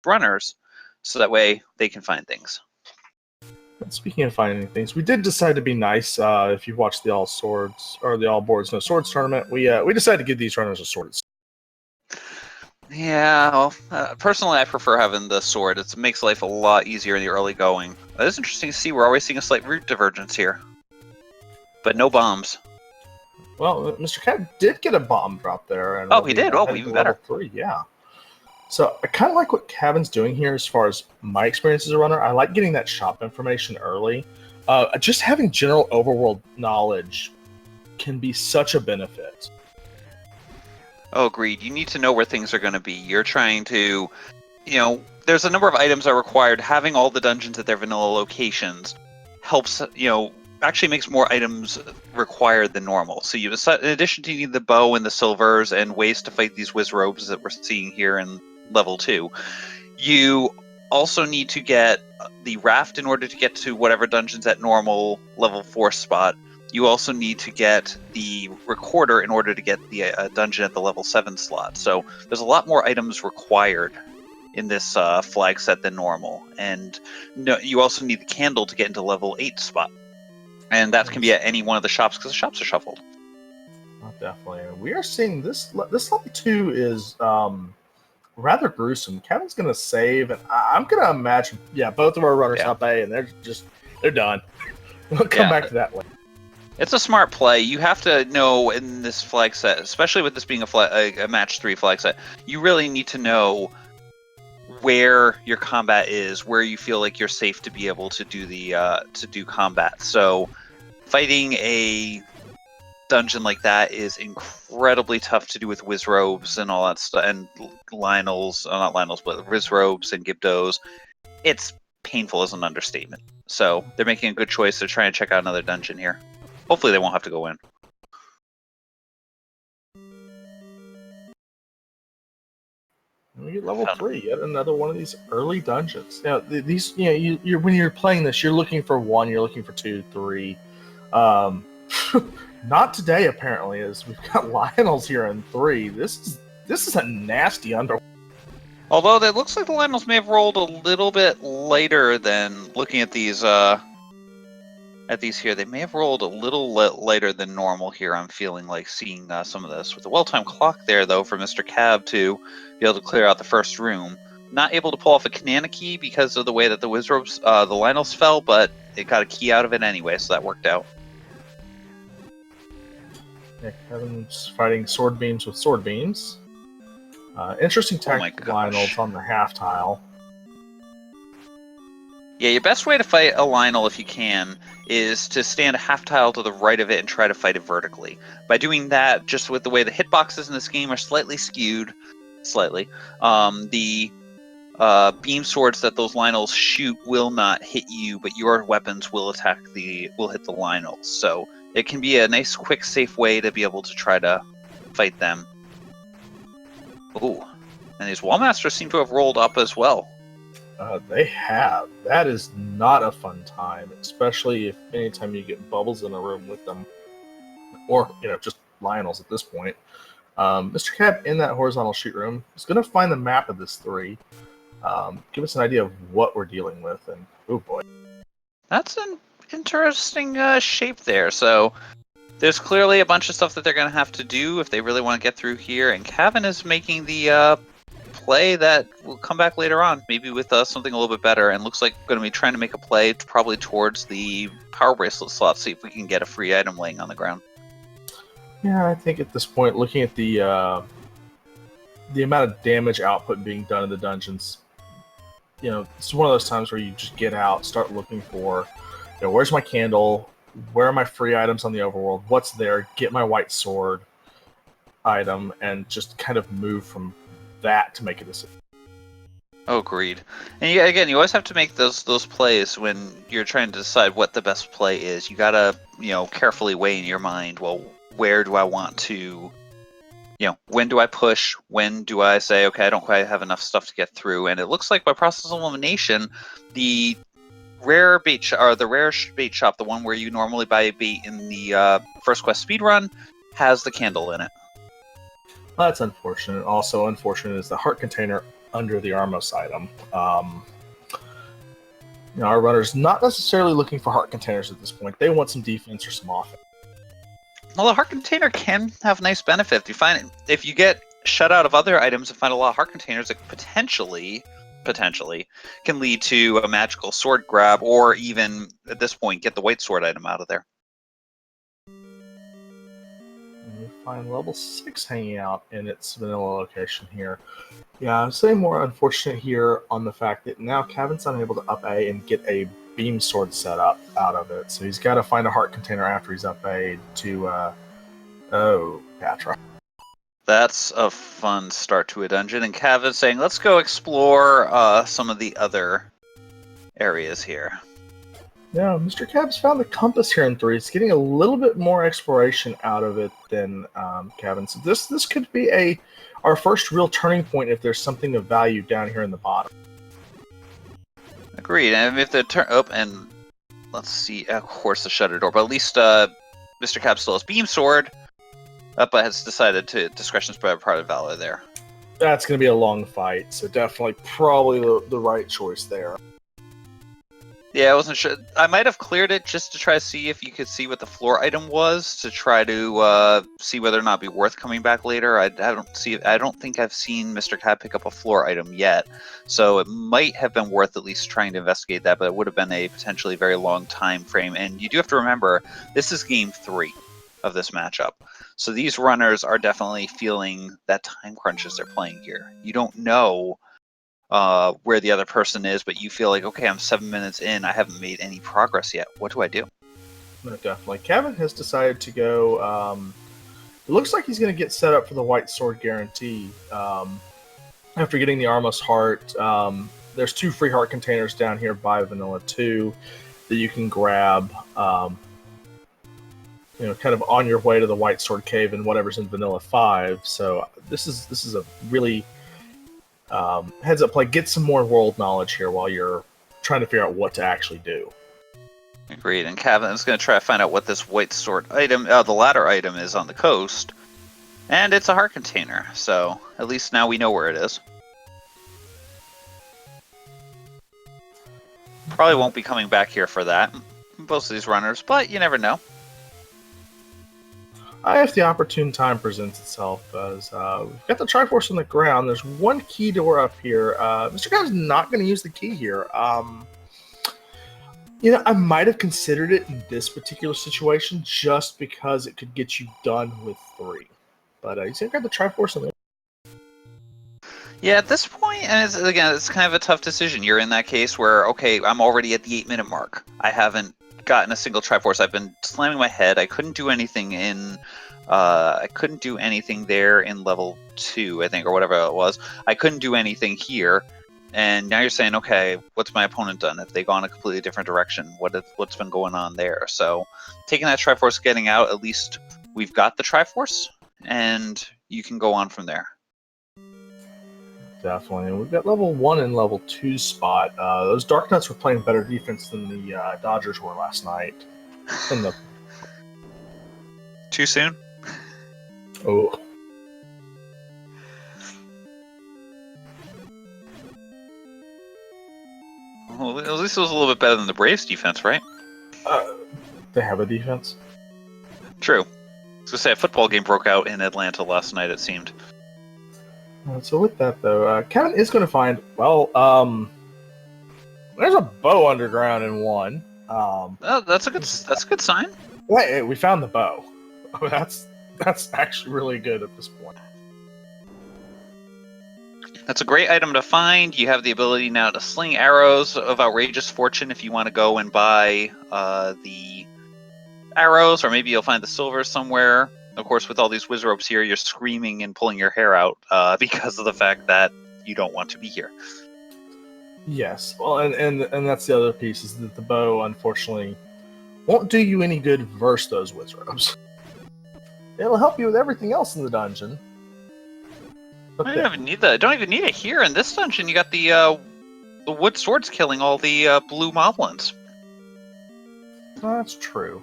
runners, so that way they can find things. Speaking of finding things, we did decide to be nice. If you've watched the All Swords or the All Boards No Swords tournament, we decided to give these runners a sword. Yeah, well, personally, I prefer having the sword. It makes life a lot easier in the early going. It is interesting to see. We're always seeing a slight route divergence here, but no bombs. Well, MrCab did get a bomb drop there. And he did? Oh, even better. Level 3, yeah. So I kind of like what Cavin's doing here as far as my experience as a runner. I like getting that shop information early. Just having general overworld knowledge can be such a benefit. Oh, agreed. You need to know where things are going to be. You're trying to, there's a number of items that are required. Having all the dungeons at their vanilla locations helps, actually makes more items required than normal. So in addition to needing the bow and the silvers and ways to fight these wizrobes that we're seeing here in level 2, you also need to get the raft in order to get to whatever dungeons at normal level 4 spot. You also need to get the recorder in order to get the dungeon at the level 7 slot. So there's a lot more items required in this flag set than normal. And you also need the candle to get into level 8 spot. And that can be at any one of the shops because the shops are shuffled. Definitely. We are seeing this level 2 is rather gruesome. Kevin's going to save, and I'm going to imagine, both of our runners up A, and they're done. We'll come back to that later. It's a smart play. You have to know in this flag set, especially with this being a match 3 flag set, you really need to know where your combat is, where you feel like you're safe to be able to do combat. So fighting a dungeon like that is incredibly tough to do with wizrobes and all that stuff, and not Lionels, but wizrobes and Gibdos. It's painful as an understatement. So they're making a good choice. They're trying to check out another dungeon here. Hopefully they won't have to go in. We get level 3, yet another one of these early dungeons. Now, these, you're when you're playing this, you're looking for 1, you're looking for 2, 3. Not today, apparently, as we've got Lionels here in 3. This is a nasty underworld. Although it looks like the Lionels may have rolled a little bit later than looking at these. Here, they may have rolled a little later than normal here. I'm feeling like seeing some of this with the well-timed clock there, though, for Mr. Cab to be able to clear out the first room. Not able to pull off a Canana key because of the way that the wizrobes, the Lionels fell, but it got a key out of it anyway, so that worked out. Yeah, Kevin's fighting sword beams with sword beams. Interesting tactic Lionels on the half tile. Yeah, your best way to fight a Lionel, if you can, is to stand a half tile to the right of it and try to fight it vertically. By doing that, just with the way the hitboxes in this game are slightly skewed, the beam swords that those Lionels shoot will not hit you, but your weapons will hit the Lionels. So it can be a nice, quick, safe way to be able to try to fight them. Ooh, and these Wallmasters seem to have rolled up as well. They have. That is not a fun time, especially if anytime you get bubbles in a room with them, or just Lionels at this point. MrCab in that horizontal shoot room is going to find the map of this 3. Give us an idea of what we're dealing with, and oh boy, that's an interesting shape there. So there's clearly a bunch of stuff that they're going to have to do if they really want to get through here, and Cavin is making the play that will come back later on, maybe with something a little bit better, and looks like going to be trying to make a play probably towards the power bracelet slot, see if we can get a free item laying on the ground. Yeah, I think at this point, looking at the amount of damage output being done in the dungeons, it's one of those times where you just get out, start looking for, where's my candle, where are my free items on the overworld, what's there, get my white sword item, and just kind of move from that to make a decision. Oh, agreed. And again, you always have to make those plays when you're trying to decide what the best play is. You gotta, carefully weigh in your mind, well, where do I want to, when do I push? When do I say, okay, I don't quite have enough stuff to get through? And it looks like by process of elimination, the rare bait shop, the one where you normally buy a bait in the first quest speedrun, has the candle in it. That's unfortunate. Also unfortunate is the heart container under the Armos item. Our runner's not necessarily looking for heart containers at this point. They want some defense or some offense. Well, a heart container can have nice benefit. If you get shut out of other items and find a lot of heart containers, it potentially can lead to a magical sword grab, or even at this point get the white sword item out of there. And you find level 6 hanging out in its vanilla location here. Yeah, I'm saying more unfortunate here on the fact that now Cavin's unable to up A and get a beam sword set up out of it, so he's got to find a heart container after he's up A to Patra. That's a fun start to a dungeon, and Cavin's saying, let's go explore some of the other areas here. Yeah, MrCab's found the compass here in 3. It's getting a little bit more exploration out of it than Cavin. So this could be our first real turning point if there's something of value down here in the bottom. Agreed. And if the turn up and let's see, of course the shutter door, but at least MrCab still has beam sword. But has decided to discretion spread part of valor there. That's going to be a long fight, so definitely probably the right choice there. Yeah, I wasn't sure. I might have cleared it just to try to see if you could see what the floor item was, to try to see whether or not it'd be worth coming back later. I don't think I've seen MrCab pick up a floor item yet, so it might have been worth at least trying to investigate that, but it would have been a potentially very long time frame. And you do have to remember, this is game 3 of this matchup. So these runners are definitely feeling that time crunch as they're playing here. You don't know where the other person is, but you feel like, okay, I'm 7 minutes in, I haven't made any progress yet. What do I do? No, definitely. Cavin has decided to go. It looks like he's going to get set up for the white sword guarantee. After getting the Armos heart, there's 2 free heart containers down here by Vanilla 2 that you can grab. Kind of on your way to the White Sword Cave and whatever's in Vanilla 5. So this is a really heads up play. Get some more world knowledge here while you're trying to figure out what to actually do. Agreed. And Cavin is going to try to find out what this white sword item, the ladder item, is on the coast. And it's a heart container, so at least now we know where it is. Probably won't be coming back here for that, most of these runners, but you never know. If the opportune time presents itself, as we've got the Triforce on the ground, there's one key door up here. MrCab's not going to use the key here. I might have considered it in this particular situation just because it could get you done with 3. But he's going to grab the Triforce on the. Yeah, at this point, and it's kind of a tough decision. You're in that case where, okay, I'm already at the 8-minute mark. I haven't gotten a single Triforce. I've been slamming my head. I couldn't do anything there in level 2, I think, or whatever it was. I couldn't do anything here. And now you're saying, okay, what's my opponent done? If they gone a completely different direction, what's been going on there? So taking that Triforce, getting out, at least we've got the Triforce, and you can go on from there. Definitely. We've got level 1 and level 2 spot. Those Dark Knights were playing better defense than the Dodgers were last night. Too soon? Oh. Well, at least it was a little bit better than the Braves' defense, right? They have a defense? True. I was going to say, a football game broke out in Atlanta last night, it seemed. So with that, though, Cavin is going to find, there's a bow underground in 1. That's a good sign. Hey, we found the bow. That's actually really good at this point. That's a great item to find. You have the ability now to sling arrows of outrageous fortune if you want to go and buy the arrows, or maybe you'll find the silver somewhere. Of course, with all these whiz ropes here, you're screaming and pulling your hair out because of the fact that you don't want to be here. Yes, well, and that's the other piece, is that the bow, unfortunately, won't do you any good versus those whiz ropes. It'll help you with everything else in the dungeon. I don't even need that. I don't even need it here. In this dungeon, you got the wood swords killing all the blue moblins. That's true.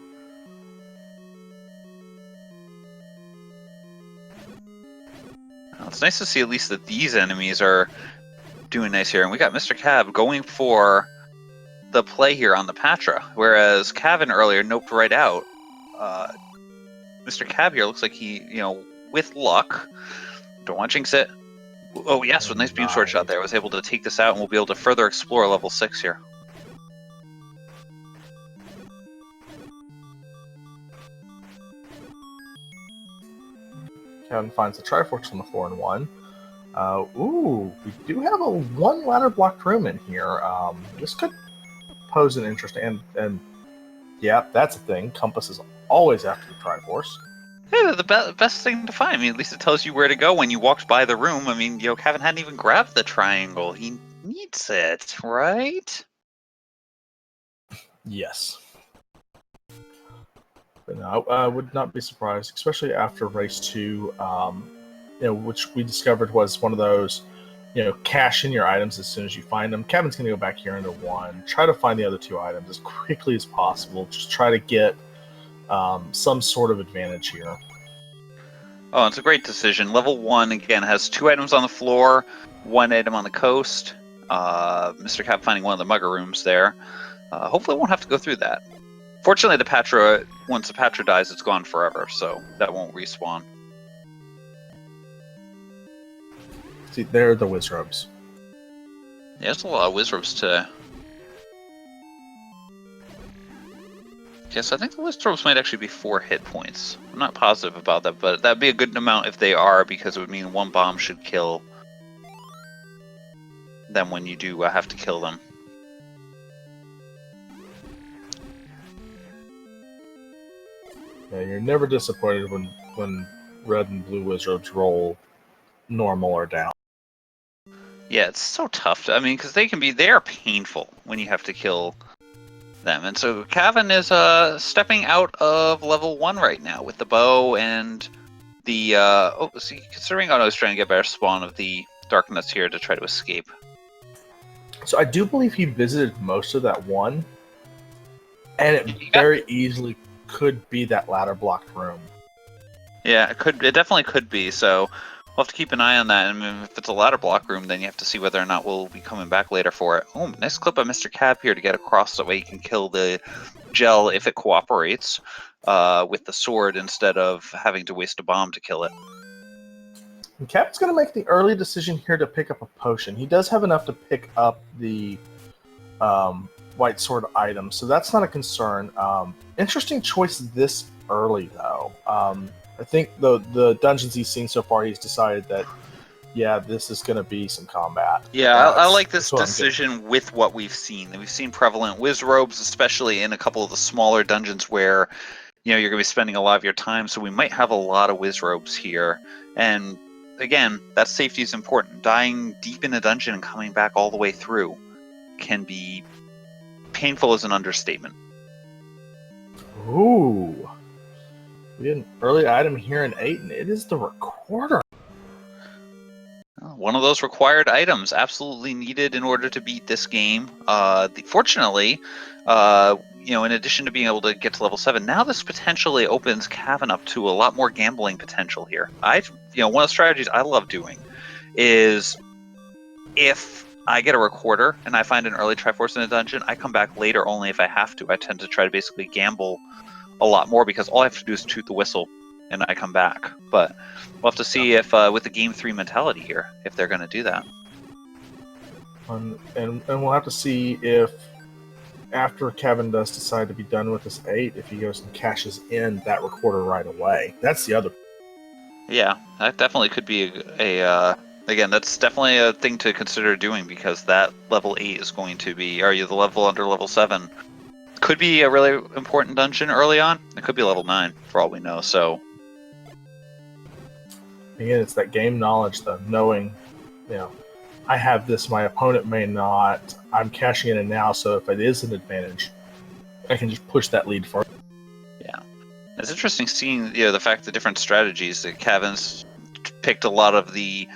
Well, it's nice to see at least that these enemies are doing nice here. And we got Mr. Cab going for the play here on the Patra, whereas Cavin earlier noped right out. Mr. Cab here looks like he, with luck, don't want to jinx it. Oh yes, with a nice beam sword shot there, was able to take this out, and we'll be able to further explore level 6 here. Kevin finds the Triforce on the 4-1. Ooh, we do have a 1 ladder blocked room in here. This could pose an interest, and yeah, that's a thing. Compass is always after the Triforce. Yeah, the best thing to find. I mean, at least it tells you where to go when you walked by the room. I mean, Kevin hadn't even grabbed the triangle. He needs it, right? Yes. But no, I would not be surprised, especially after race 2, which we discovered was one of those, cash in your items as soon as you find them. Kevin's going to go back here into 1, try to find the other 2 items as quickly as possible. Just try to get some sort of advantage here. Oh, it's a great decision. Level 1, again, has 2 items on the floor, 1 item on the coast. Mr. Cap finding one of the mugger rooms there. Hopefully won't have to go through that. Fortunately, the Patra, once the Patra dies, it's gone forever, so that won't respawn. See, there are the Wizrobes. Yeah, there's a lot of Wizrobes today. Yes, I think the Wizrobes might actually be 4 hit points. I'm not positive about that, but that'd be a good amount if they are, because it would mean 1 bomb should kill them when you do have to kill them. Yeah, you're never disappointed when red and blue Wizrobes roll normal or down. Yeah, it's so tough. I mean, because they are painful when you have to kill them. And so Cavin is stepping out of level 1 right now with the bow and the considering I was trying to get better spawn of the Darkness here to try to escape. So I do believe he visited most of that 1, and it very easily could be that ladder blocked room. Yeah, it definitely could be. So we'll have to keep an eye on that. And if it's a ladder block room, then you have to see whether or not we'll be coming back later for it. Oh, nice clip of Mr. Cab here to get across, that way you can kill the gel if it cooperates with the sword instead of having to waste a bomb to kill it. And Cab's going to make the early decision here to pick up a potion. He does have enough to pick up the white sword item, so that's not a concern. Interesting choice this early, though. I think the dungeons he's seen so far, he's decided that, yeah, this is going to be some combat. Yeah, I like this decision with what we've seen. We've seen prevalent Wizrobes, especially in a couple of the smaller dungeons where, you're going to be spending a lot of your time, so we might have a lot of Wizrobes here. And again, that safety is important. Dying deep in a dungeon and coming back all the way through can be painful as an understatement. Ooh. We get an early item here in 8, and it is the recorder. One of those required items, absolutely needed in order to beat this game. Fortunately, in addition to being able to get to level 7, now this potentially opens Cavin up to a lot more gambling potential here. One of the strategies I love doing is if I get a recorder and I find an early Triforce in a dungeon, I come back later only if I have to. I tend to try to basically gamble a lot more because all I have to do is toot the whistle and I come back. But we'll have to see if with the game 3 mentality here, if they're going to do that. And we'll have to see if after Kevin does decide to be done with this 8, if he goes and cashes in that recorder right away. That's the other. Yeah, that definitely could be again, that's definitely a thing to consider doing, because that level 8 is going to be, the level under level 7. Could be a really important dungeon early on. It could be level 9 for all we know. So again, it's that game knowledge, though, knowing, I have this, my opponent may not. I'm cashing in now, so if it is an advantage, I can just push that lead forward. Yeah, it's interesting seeing the fact that different strategies that Cavin's picked a lot of the.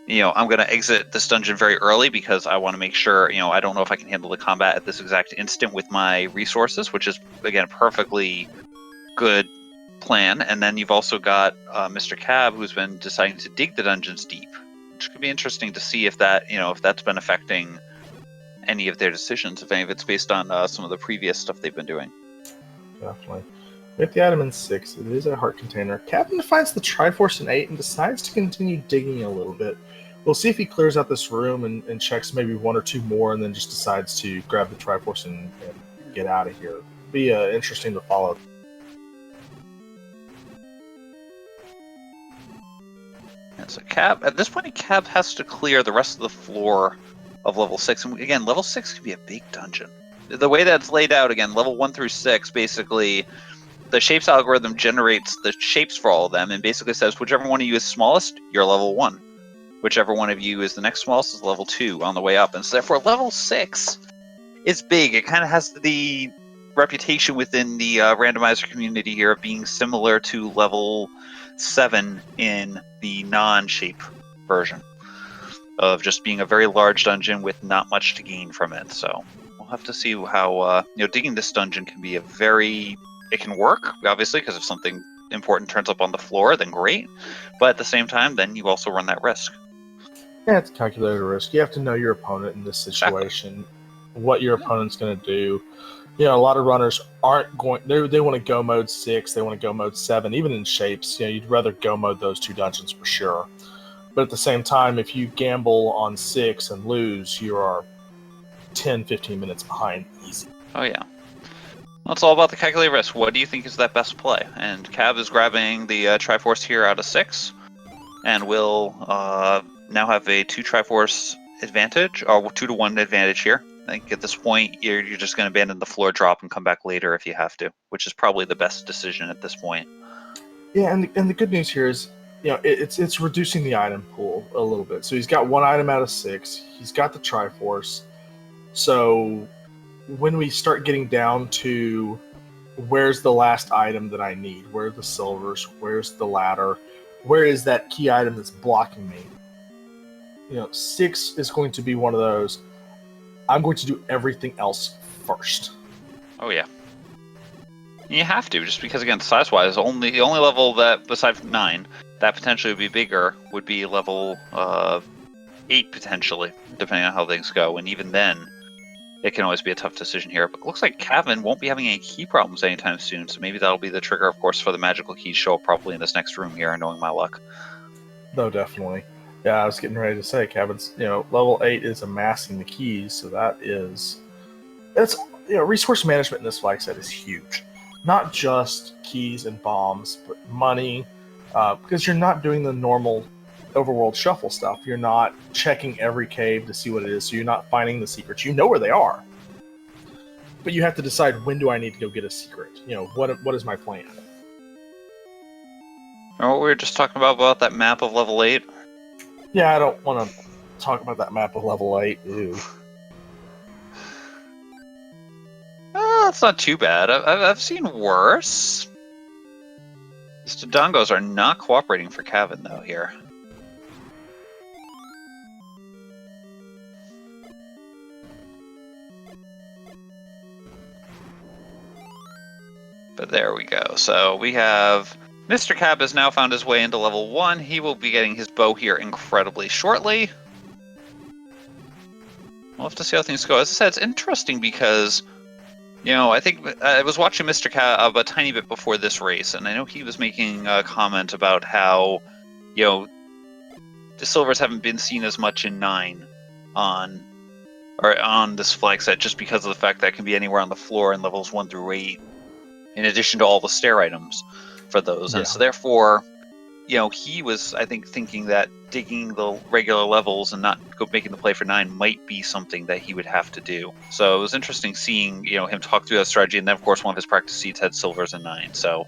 I'm going to exit this dungeon very early because I want to make sure, I don't know if I can handle the combat at this exact instant with my resources, which is, again, a perfectly good plan. And then you've also got Mr. Cab, who's been deciding to dig the dungeons deep. which could be interesting to see if that, if that's been affecting any of their decisions, if any of it's based on some of the previous stuff they've been doing. Definitely. We have the item in 6. It is a heart container. Cavin finds the Triforce in 8 and decides to continue digging a little bit. We'll see if he clears out this room and checks maybe 1 or 2 more, and then just decides to grab the Triforce and get out of here. It'll be interesting to follow. And so at this point, Cab has to clear the rest of the floor of level 6. And again, level 6 can be a big dungeon. The way that's laid out, again, level 1 through 6, basically, the shapes algorithm generates the shapes for all of them and basically says whichever one of you is smallest, you're level 1. Whichever one of you is the next smallest is level 2 on the way up. And so therefore, level 6 is big. It kind of has the reputation within the randomizer community here of being similar to level 7 in the non-shape version, of just being a very large dungeon with not much to gain from it. So we'll have to see how digging this dungeon can be it can work, obviously, because if something important turns up on the floor, then great. But at the same time, then you also run that risk. Yeah, it's a calculated risk. You have to know your opponent in this situation, what your opponent's going to do. A lot of runners aren't going. They want to go mode 6. They want to go mode 7. Even in shapes, you'd rather go mode those 2 dungeons for sure. But at the same time, if you gamble on 6 and lose, you are 10, 15 minutes behind easy. Oh yeah. Well, it's all about the calculated risk. What do you think is that best play? And Cav is grabbing the Triforce here out of 6, and will now have a 2 Triforce advantage, or 2-to-1 advantage here. I think at this point, you're just going to abandon the floor drop and come back later if you have to, which is probably the best decision at this point. Yeah, and the good news here is, it's reducing the item pool a little bit. So he's got 1 item out of 6. He's got the Triforce. So when we start getting down to where's the last item that I need, where are the silvers, where's the ladder, where is that key item that's blocking me? 6 is going to be one of those. I'm going to do everything else first. Oh yeah. You have to, just because, again, size-wise, the only level that, besides 9, that potentially would be bigger would be level 8, potentially, depending on how things go. And even then, it can always be a tough decision here. But it looks like Cavin won't be having any key problems anytime soon, so maybe that'll be the trigger, of course, for the magical keys to show up probably in this next room here, knowing my luck. No, definitely. Yeah, I was getting ready to say, Cavin's, level 8 is amassing the keys, so that's resource management in this, like I said, is huge. Not just keys and bombs, but money, because you're not doing the normal overworld shuffle stuff. You're not checking every cave to see what it is, so you're not finding the secrets. You know where they are, but you have to decide, when do I need to go get a secret? What is my plan? Remember what we were just talking about that map of level 8? Yeah, I don't want to talk about that map of level 8. Ew. That's not too bad. I've seen worse. These Dodongos are not cooperating for Cavin, though, here. But there we go. So we have MrCab has now found his way into level 1. He will be getting his bow here incredibly shortly. We'll have to see how things go. As I said, it's interesting because, I think I was watching MrCab a tiny bit before this race, and I know he was making a comment about how, the silvers haven't been seen as much in 9 on this flag set, just because of the fact that it can be anywhere on the floor in levels 1 through 8, in addition to all the stair items for those. Yeah. And so therefore, he was, I think, thinking that digging the regular levels and not making the play for 9 might be something that he would have to do. So it was interesting seeing, him talk through that strategy. And then, of course, one of his practice seats had silvers in 9. So,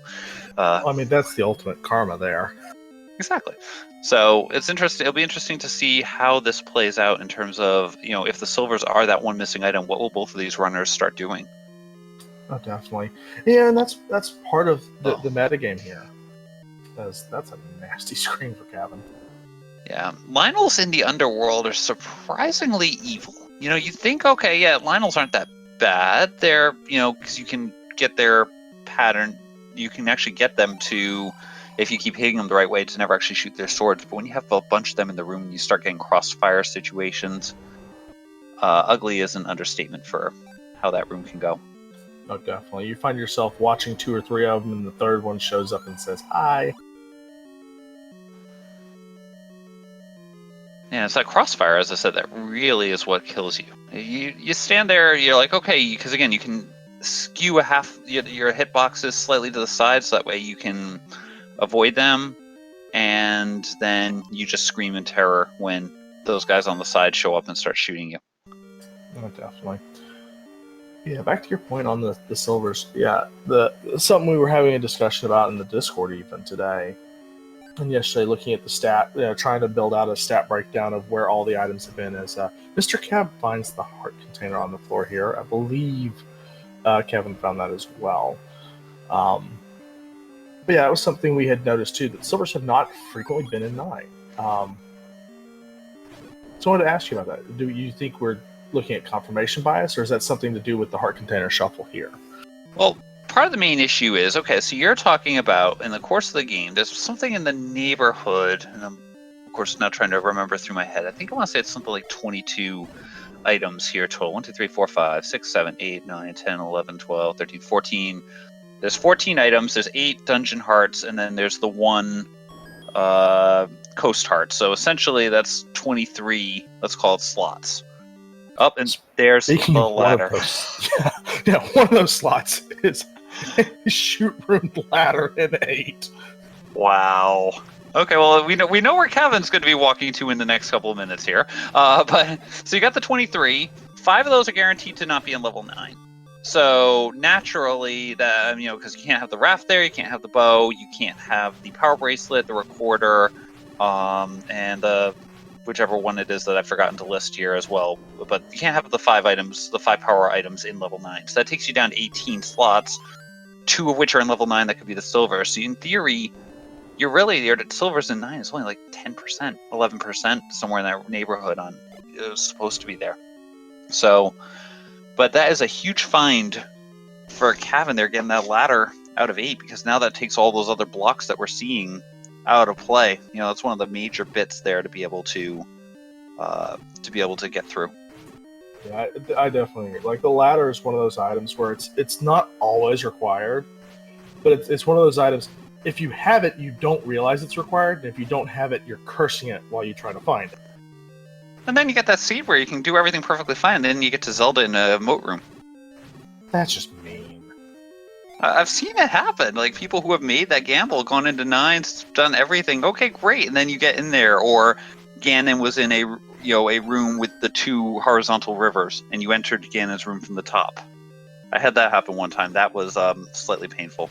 that's the ultimate karma there. Exactly. So it's interesting. It'll be interesting to see how this plays out in terms of, if the silvers are that one missing item, what will both of these runners start doing? Oh, definitely. Yeah, and that's part of the metagame here. That's a nasty screen for Cavin. Yeah, Lionels in the underworld are surprisingly evil. You think, okay, yeah, Lionels aren't that bad. They're, because you can get their pattern. You can actually get them to, if you keep hitting them the right way to never actually shoot their swords. But when you have a bunch of them in the room, you start getting crossfire situations. Ugly is an understatement for how that room can go. Oh, definitely. You find yourself watching 2 or 3 of them, and the third one shows up and says, "Hi." Yeah, it's that crossfire, as I said, that really is what kills you. You stand there, you're like, okay, because again, you can skew your hitboxes slightly to the side, so that way you can avoid them, and then you just scream in terror when those guys on the side show up and start shooting you. Oh, definitely. Yeah, back to your point on the silvers. Yeah, something we were having a discussion about in the Discord even today. And yesterday, looking at the stat, trying to build out a stat breakdown of where all the items have been, as Mr. Cab finds the heart container on the floor here. I believe Kevin found that as well. But yeah, it was something we had noticed too, that silvers have not frequently been in 9. So I wanted to ask you about that. Do you think we're looking at confirmation bias, or is that something to do with the heart container shuffle here? Well, part of the main issue is, okay, so you're talking about, in the course of the game, there's something in the neighborhood, and I'm, of course, now trying to remember through my head. I think I want to say it's something like 22 items here total. 1, 2, 3, 4, 5, 6, 7, 8, 9, 10, 11, 12, 13, 14. There's 14 items, there's 8 dungeon hearts, and then there's the 1 coast heart. So essentially that's 23, let's call it slots. Up, and there's Speaking the of ladder. One of those, yeah, one of those slots is a shoot room ladder in 8. Wow. Okay, well we know where Kevin's going to be walking to in the next couple of minutes here. But so you got the 23. 5 of those are guaranteed to not be in level 9. So naturally, that because you can't have the raft there, you can't have the bow, you can't have the power bracelet, the recorder, and the whichever one it is that I've forgotten to list here as well. But you can't have the 5 items, the 5 power items in level 9. So that takes you down to 18 slots, 2 of which are in level 9. That could be the silver. So in theory, your silvers in 9 is only like 10%, 11%, somewhere in that neighborhood on it was supposed to be there. So, but that is a huge find for Cavin there, getting that ladder out of 8, because now that takes all those other blocks that we're seeing out of play. That's one of the major bits there to be able to get through. Yeah, I definitely agree. Like, the ladder is one of those items where it's not always required, but it's one of those items. If you have it, you don't realize it's required, and if you don't have it, you're cursing it while you try to find it. And then you get that seed where you can do everything perfectly fine, and then you get to Zelda in a moat room. That's just mean. I've seen it happen. Like, people who have made that gamble, gone into 9s, done everything. Okay, great. And then you get in there, or Ganon was in a room with the 2 horizontal rivers, and you entered Ganon's room from the top. I had that happen one time. That was slightly painful.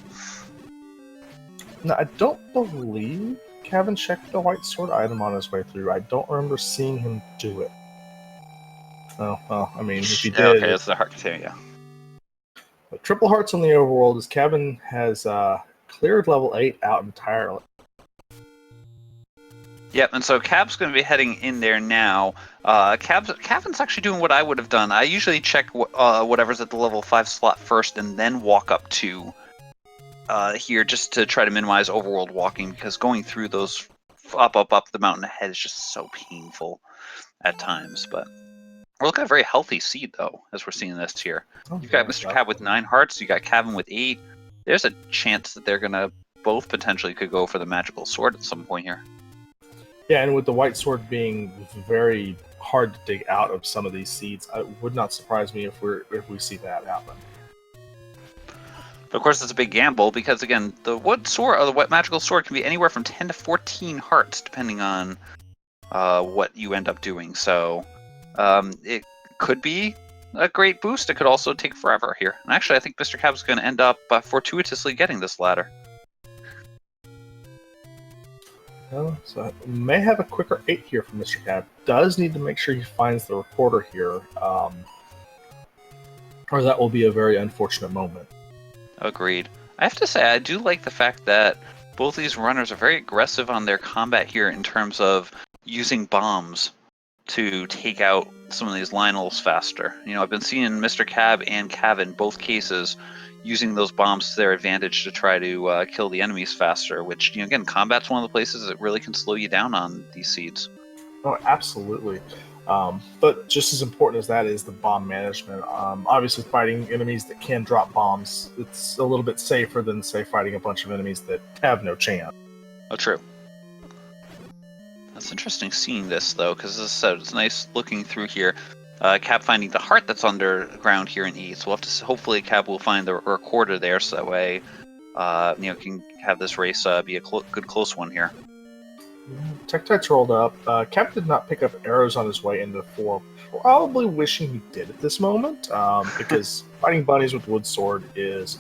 Now, I don't believe Kevin checked the white sword item on his way through. I don't remember seeing him do it. Oh, well, I mean, if he did... Okay, it's the heart container, yeah. But triple hearts on the overworld, as Kevin has cleared level 8 out entirely. Yep, and so Cab's going to be heading in there now. Cavin's actually doing what I would have done. I usually check whatever's at the level 5 slot first, and then walk up to here, just to try to minimize overworld walking, because going through those up the mountain ahead is just so painful at times. But we're looking at a very healthy seed, though, as we're seeing this here. You've got Mr. Cab with 9 hearts. You got Cavin with 8. There's a chance that they're going to both potentially could go for the magical sword at some point here. Yeah, and with the white sword being very hard to dig out of some of these seeds, it would not surprise me if we see that happen. But of course, it's a big gamble, because again, the wood sword or the wet magical sword can be anywhere from 10 to 14 hearts, depending on what you end up doing. So it could be a great boost. It could also take forever here. And actually, I think Mr. Cab's going to end up fortuitously getting this ladder. So may have a quicker 8 here from Mr. Cab. Does need to make sure he finds the recorder here, or that will be a very unfortunate moment. Agreed. I have to say, I do like the fact that both these runners are very aggressive on their combat here in terms of using bombs to take out some of these Lionels faster. I've been seeing Mr. Cab and Cavin, both cases, using those bombs to their advantage to try to kill the enemies faster, which, again, combat's one of the places that really can slow you down on these seeds. Oh, absolutely. But just as important as that is the bomb management. Obviously, fighting enemies that can drop bombs, it's a little bit safer than, say, fighting a bunch of enemies that have no chance. Oh, true. That's interesting seeing this, though, because as I said, it's nice looking through here. Cab finding the heart that's underground here in E, so we'll have to, hopefully Cab will find the recorder there, so that way, can have this race be a good close one here. Tech rolled up. Cap did not pick up arrows on his way into 4. Probably wishing he did at this moment, because fighting bunnies with wood sword is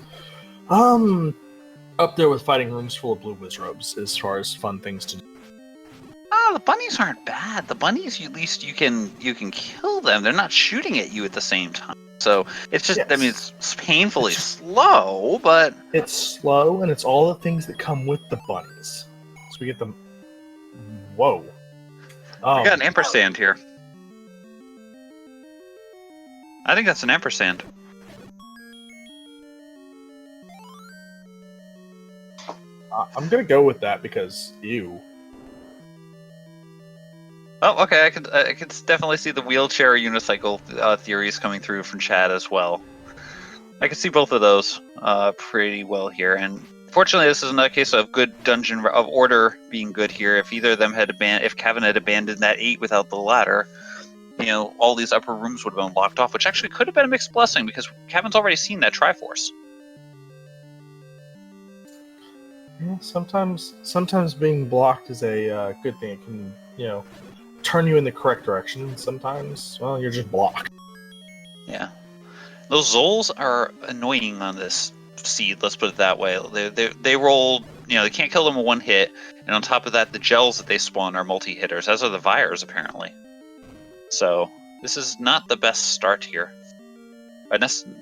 up there with fighting rooms full of blue whiz robes as far as fun things to do. The bunnies aren't bad. The bunnies, at least you can kill them. They're not shooting at you at the same time. So it's just, yes. I mean, it's painfully slow, but... It's slow, and it's all the things that come with the bunnies. So we get them... Whoa. We got an ampersand here. I think that's an ampersand. I'm going to go with that because you... Oh, okay. I could definitely see the wheelchair unicycle theories coming through from chat as well. I can see both of those pretty well here, and fortunately, this is another case of good dungeon of order being good here. If either of them had if Cavin had abandoned that 8 without the ladder, all these upper rooms would have been locked off, which actually could have been a mixed blessing because Cavin's already seen that Triforce. Yeah, sometimes being blocked is a good thing. It can, turn you in the correct direction, and sometimes, well, you're just blocked. Yeah. Those Zols are annoying on this seed, let's put it that way. They roll, they can't kill them with one hit, and on top of that, the gels that they spawn are multi-hitters, as are the Vires, apparently. So, this is not the best start here.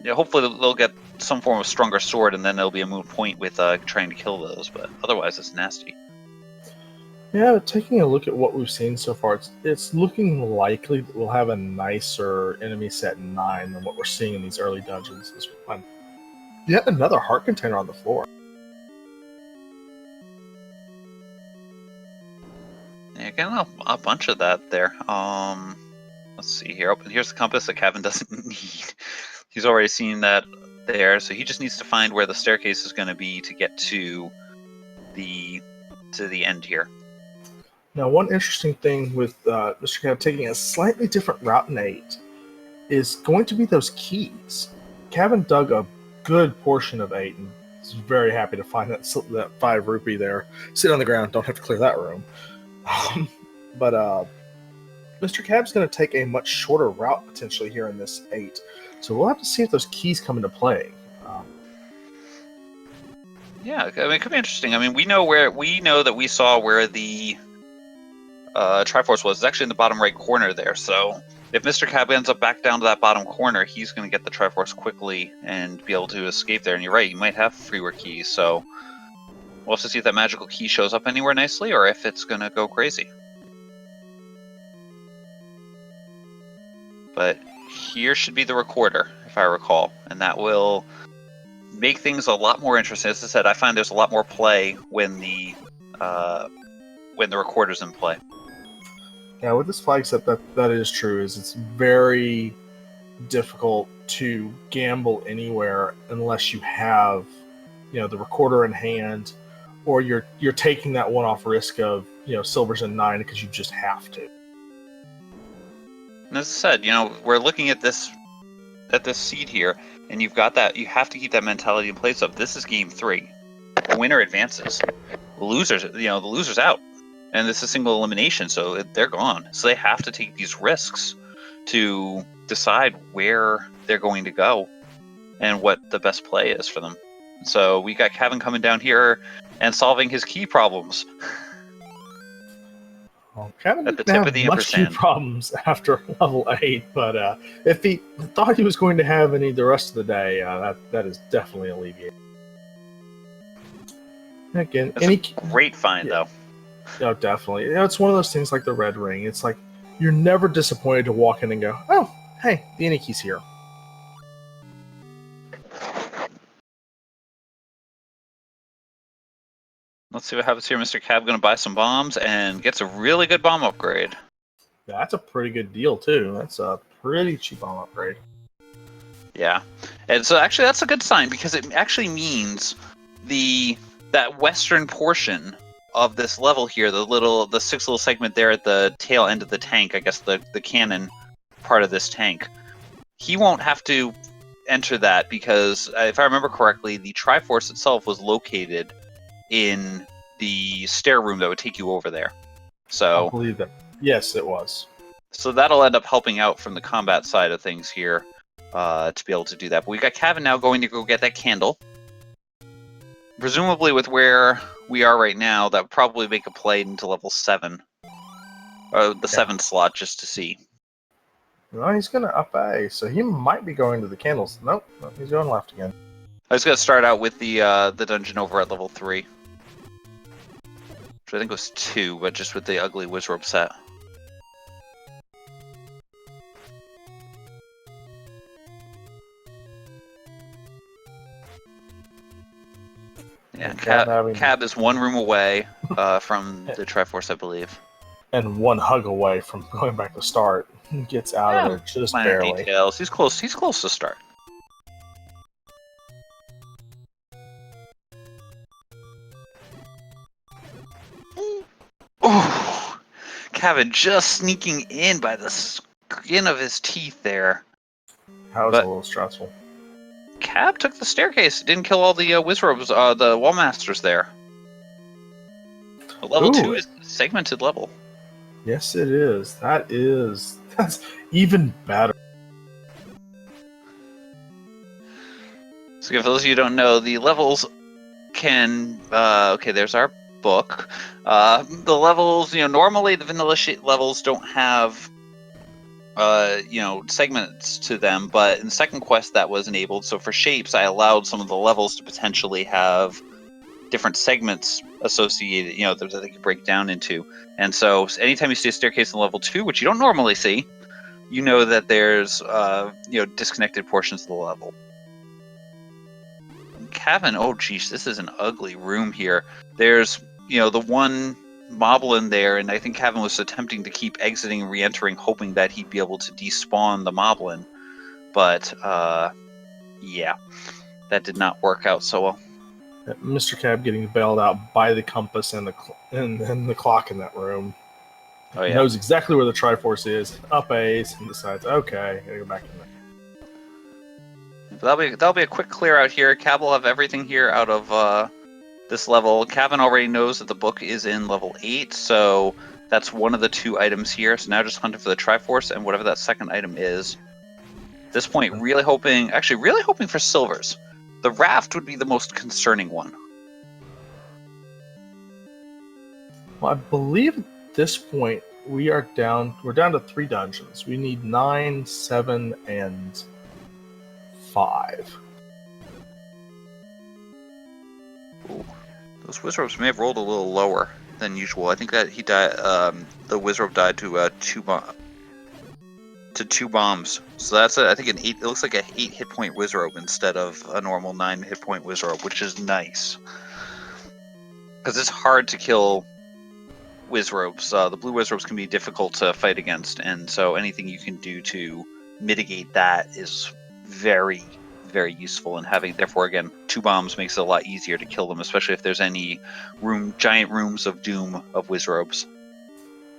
Hopefully they'll get some form of stronger sword, and then there'll be a moot point with trying to kill those, but otherwise it's nasty. Yeah, taking a look at what we've seen so far, it's looking likely that we'll have a nicer enemy set in 9 than what we're seeing in these early dungeons. This one. Yet another heart container on the floor. Yeah, getting a bunch of that there. Let's see here. Oh, here's the compass that Cavin doesn't need. He's already seen that there, so he just needs to find where the staircase is going to be to get to the end here. Now, one interesting thing with MrCab taking a slightly different route in 8 is going to be those keys. Cavin dug a good portion of 8 and is very happy to find that 5 rupee there. Sit on the ground, don't have to clear that room. But MrCab's going to take a much shorter route potentially here in this 8. So we'll have to see if those keys come into play. Yeah, I mean, it could be interesting. I mean, we know that we saw where the Triforce was. It's actually in the bottom right corner there, so if MrCab ends up back down to that bottom corner, he's going to get the Triforce quickly and be able to escape there. And you're right, you might have freeware keys, so we'll have to see if that magical key shows up anywhere nicely or if it's going to go crazy. But here should be the recorder, if I recall, and that will make things a lot more interesting. As I said, I find there's a lot more play when the recorder's in play. Yeah, with this flag set, that is true. It's very difficult to gamble anywhere unless you have, the recorder in hand, or you're taking that one-off risk of silvers in 9 because you just have to. And as I said, we're looking at this seed here, and you've got that. You have to keep that mentality in place. Of this is game 3, the winner advances, the loser's out. And this is single elimination, so they're gone. So they have to take these risks to decide where they're going to go and what the best play is for them. So we got Cavin coming down here and solving his key problems. Well, Cavin didn't have much key problems after level 8, but if he thought he was going to have any the rest of the day, that is definitely alleviated. Again, that's a great find, though. No, definitely. It's one of those things like the red ring. It's like you're never disappointed to walk in and go, oh, hey, the Any key's here. Let's see what happens here. Mr. Cab going to buy some bombs and gets a really good bomb upgrade. Yeah, that's a pretty good deal, too. That's a pretty cheap bomb upgrade. Yeah. And so actually that's a good sign because it actually means that western portion of this level here, the six little segment there at the tail end of the tank, I guess the cannon part of this tank, he won't have to enter that because if I remember correctly, the Triforce itself was located in the stair room that would take you over there. So I believe that. Yes, it was. So that'll end up helping out from the combat side of things here to be able to do that. But we got Cavin now going to go get that candle. Presumably with where we are right now, that would probably make a play into level 7. Or the 7 slot just to see. No, he's going to up A, so he might be going to the candles. Nope, he's going left again. I was going to start out with the dungeon over at level 3. Which I think was 2, but just with the ugly Wizrobe set. Yeah, Cab is 1 room away from the Triforce, I believe. And 1 hug away from going back to start. He gets out of there just barely. Details. He's close to start. Oh, Cavin just sneaking in by the skin of his teeth there. That was a little stressful. Cab took the staircase. Didn't kill all the Wizrobes, the Wallmasters there. But level 2 is a segmented level. Yes, it is. That's even better. So for those of you who don't know, the levels can... okay, there's our book. The levels, normally the vanilla levels don't have... segments to them, but in second quest that was enabled. So for shapes, I allowed some of the levels to potentially have different segments associated, that they could break down into. And so anytime you see a staircase in level 2, which you don't normally see, you know that there's, disconnected portions of the level. Cavin, oh geez, this is an ugly room here. There's, the one moblin there, and I think Cavin was attempting to keep exiting and re-entering, hoping that he'd be able to despawn the moblin. But, yeah, that did not work out so well. Mr. Cab getting bailed out by the compass and the clock in that room. Oh, yeah. He knows exactly where the Triforce is, up A's, and decides, okay, I gotta go back in there. That'll be a quick clear out here. Cab will have everything here out of this level. Cavin already knows that the book is in level 8, so that's one of the 2 items here. So now just hunting for the Triforce and whatever that second item is. At this point, really hoping for silvers. The raft would be the most concerning one. Well, I believe at this point we're down to 3 dungeons. We need 9, 7, and 5. Ooh. Those Wizrobes may have rolled a little lower than usual. I think that he died. The Wizrobe died to 2 bombs. So that's I think an 8. It looks like a 8 hit point Wizrobe instead of a normal 9 hit point Wizrobe, which is nice because it's hard to kill Wizrobes. The blue Wizrobes can be difficult to fight against, and so anything you can do to mitigate that is very, very useful. And having, therefore, again, 2 bombs makes it a lot easier to kill them, especially if there's any giant rooms of doom of Wizrobes.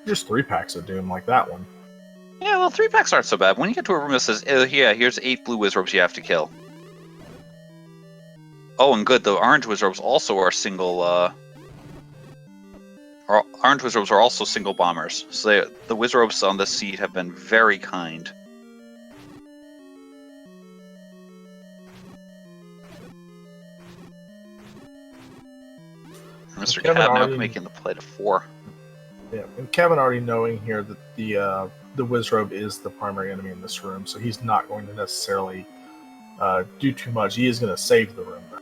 Just 3 packs of doom like that one. Yeah, well, 3 packs aren't so bad. When you get to a room that says, yeah, here's 8 blue Wizrobes you have to kill. Oh, and good, the orange Wizrobes also are single, orange Wizrobes are also single bombers. So the Wizrobes on this seed have been very kind. Mr. Cab now making the play to 4. Yeah, and Kevin already knowing here that the Wizrobe is the primary enemy in this room, so he's not going to necessarily do too much. He is going to save the room, though.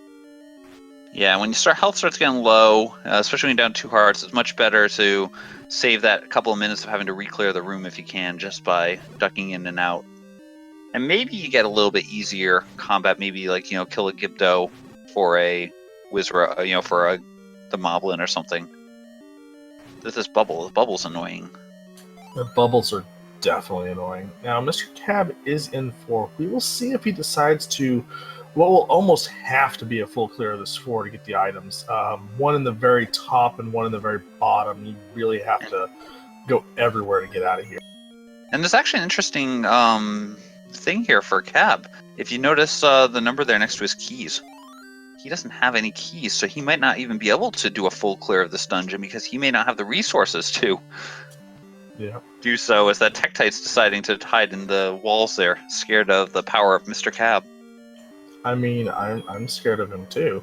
Yeah, when health starts getting low, especially when you're down 2 hearts, it's much better to save that couple of minutes of having to re-clear the room if you can, just by ducking in and out. And maybe you get a little bit easier combat, maybe like, kill a Gibdo for a Wizrobe, for a the Moblin or something. There's this bubble. The bubble's annoying. The bubbles are definitely annoying. Now, Mr. Cab is in for. We will see if he decides to. What will almost have to be a full clear of this floor to get the items. One in the very top and one in the very bottom. You really have to go everywhere to get out of here. And there's actually an interesting thing here for Cab. If you notice the number there next to his keys, he doesn't have any keys, so he might not even be able to do a full clear of this dungeon because he may not have the resources to do so, as that Tektite's deciding to hide in the walls there, scared of the power of Mr. Cab. I mean, I'm scared of him too.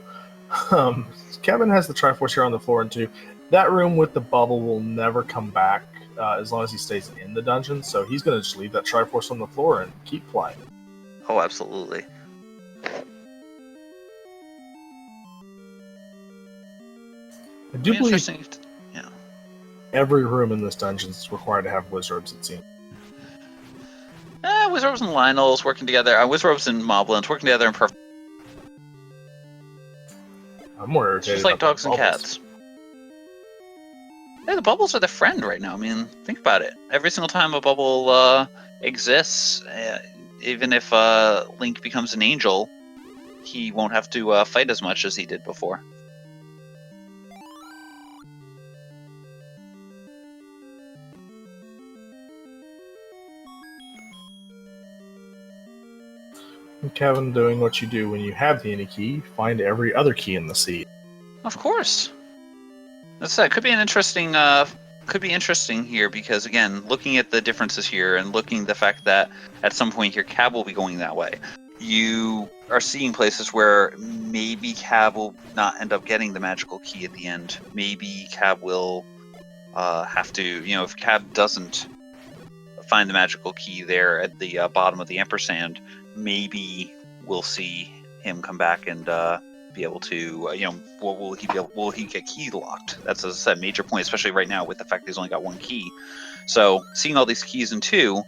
Kevin has the Triforce here on the floor, and that room with the bubble will never come back as long as he stays in the dungeon. So he's going to just leave that Triforce on the floor and keep playing. Oh, absolutely. I do believe every room in this dungeon is required to have Wizrobes, it seems. Wizrobes and Lionels working together. Wizrobes and Moblins working together in perfect. I'm more irritated. It's just like dogs and cats. Yeah, the bubbles are their friend right now. I mean, think about it. Every single time a bubble exists, even if Link becomes an angel, he won't have to fight as much as he did before. Kevin doing what you do when you have the any key, find every other key in the sea. Of course. That's it. Could be interesting here because, again, looking at the differences here and looking at the fact that at some point here Cab will be going that way, you are seeing places where maybe Cab will not end up getting the magical key at the end. Maybe Cab will have to, if Cab doesn't find the magical key there at the bottom of the ampersand, maybe we'll see him come back and be able to, will he get key locked? That's, as I said, major point, especially right now with the fact that he's only got one key. So seeing all these keys in 2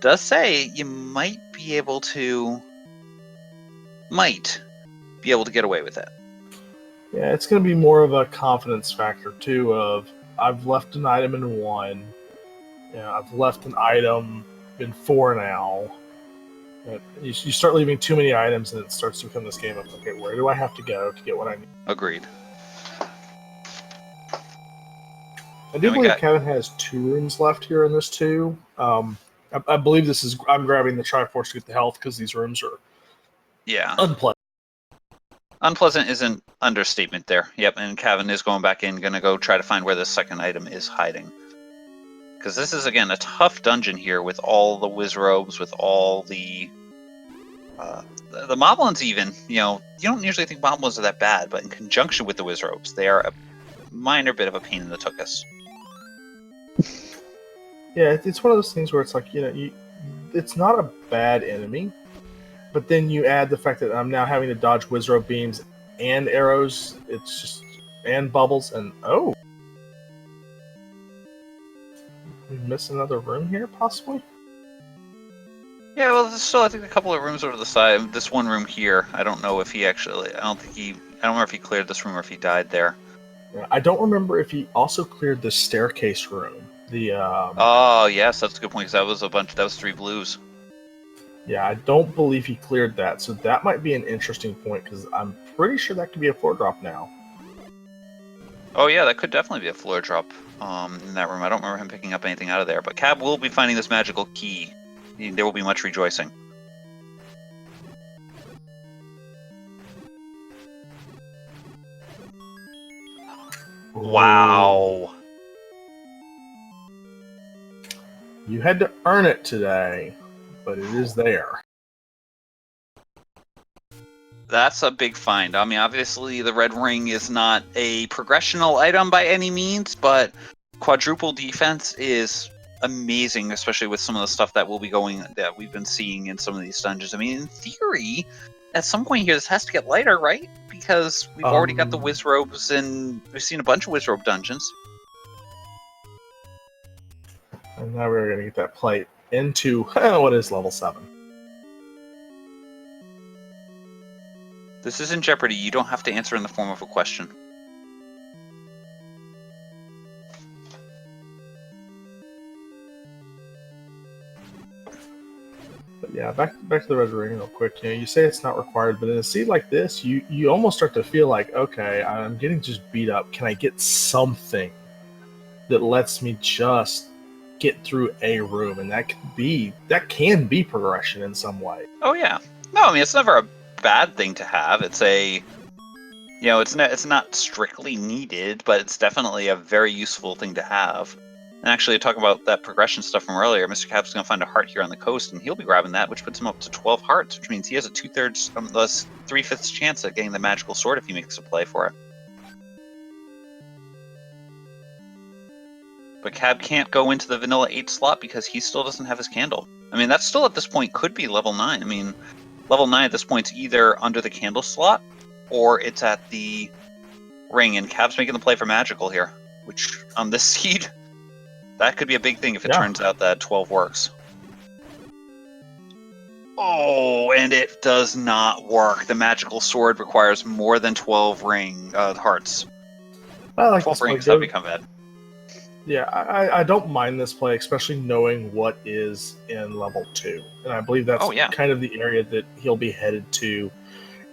does say you might be able to get away with it. Yeah, it's going to be more of a confidence factor too. Of I've left an item in 1. I've left an item in 4 now. You start leaving too many items, and it starts to become this game of, okay, where do I have to go to get what I need? Agreed. I do believe Kevin has 2 rooms left here in this too. I believe this is. I'm grabbing the Triforce to get the health because these rooms are unpleasant. Unpleasant is an understatement there. Yep, and Cavin is going back in, going to go try to find where the second item is hiding. Because this is, again, a tough dungeon here with all the Wizrobes, with all the Moblins even. You don't usually think Moblins are that bad, but in conjunction with the Wizrobes, they are a minor bit of a pain in the tuchus. Yeah, it's one of those things where it's like, it's not a bad enemy, but then you add the fact that I'm now having to dodge Wizrobe beams and arrows, it's just, and bubbles, and we miss another room here, possibly? Yeah, well, there's still, I think, a couple of rooms over the side. This one room here, I don't know if he actually, I don't remember if he cleared this room or if he died there. Yeah, I don't remember if he also cleared the staircase room. Oh, yes, that's a good point, because that was 3 blues. Yeah, I don't believe he cleared that, so that might be an interesting point, because I'm pretty sure that could be a floor drop now. Oh, yeah, that could definitely be a floor drop in that room. I don't remember him picking up anything out of there, but Cab will be finding this magical key. There will be much rejoicing. Wow. You had to earn it today, but it is there. That's a big find. I mean, obviously, the red ring is not a progressional item by any means, but quadruple defense is amazing, especially with some of the stuff that we've been seeing in some of these dungeons. I mean, in theory, at some point here, this has to get lighter, right? Because we've already got the Wizrobes, and we've seen a bunch of Wizrobe dungeons. And now we're going to get that plate into what is level 7. This isn't Jeopardy. You don't have to answer in the form of a question. Yeah, back to the red ring real quick. You say it's not required, but in a seed like this, you almost start to feel like, okay, I'm getting just beat up. Can I get something that lets me just get through a room? And that can be progression in some way. Oh yeah. No, I mean it's never a bad thing to have. It's it's not strictly needed, but it's definitely a very useful thing to have. And actually, talking about that progression stuff from earlier, MrCab's going to find a heart here on the coast, and he'll be grabbing that, which puts him up to 12 hearts, which means he has a 2/3, 3/5 chance at getting the magical sword if he makes a play for it. But Cab can't go into the vanilla 8 slot because he still doesn't have his candle. I mean, that still at this point could be level 9. I mean, level 9 at this point is either under the candle slot or it's at the ring, and Cab's making the play for magical here, which on this seed, that could be a big thing if it turns out that 12 works. Oh, and it does not work. The magical sword requires more than 12 hearts. I like 12 rings, that'd become bad. Yeah, I don't mind this play, especially knowing what is in level 2. And I believe that's kind of the area that he'll be headed to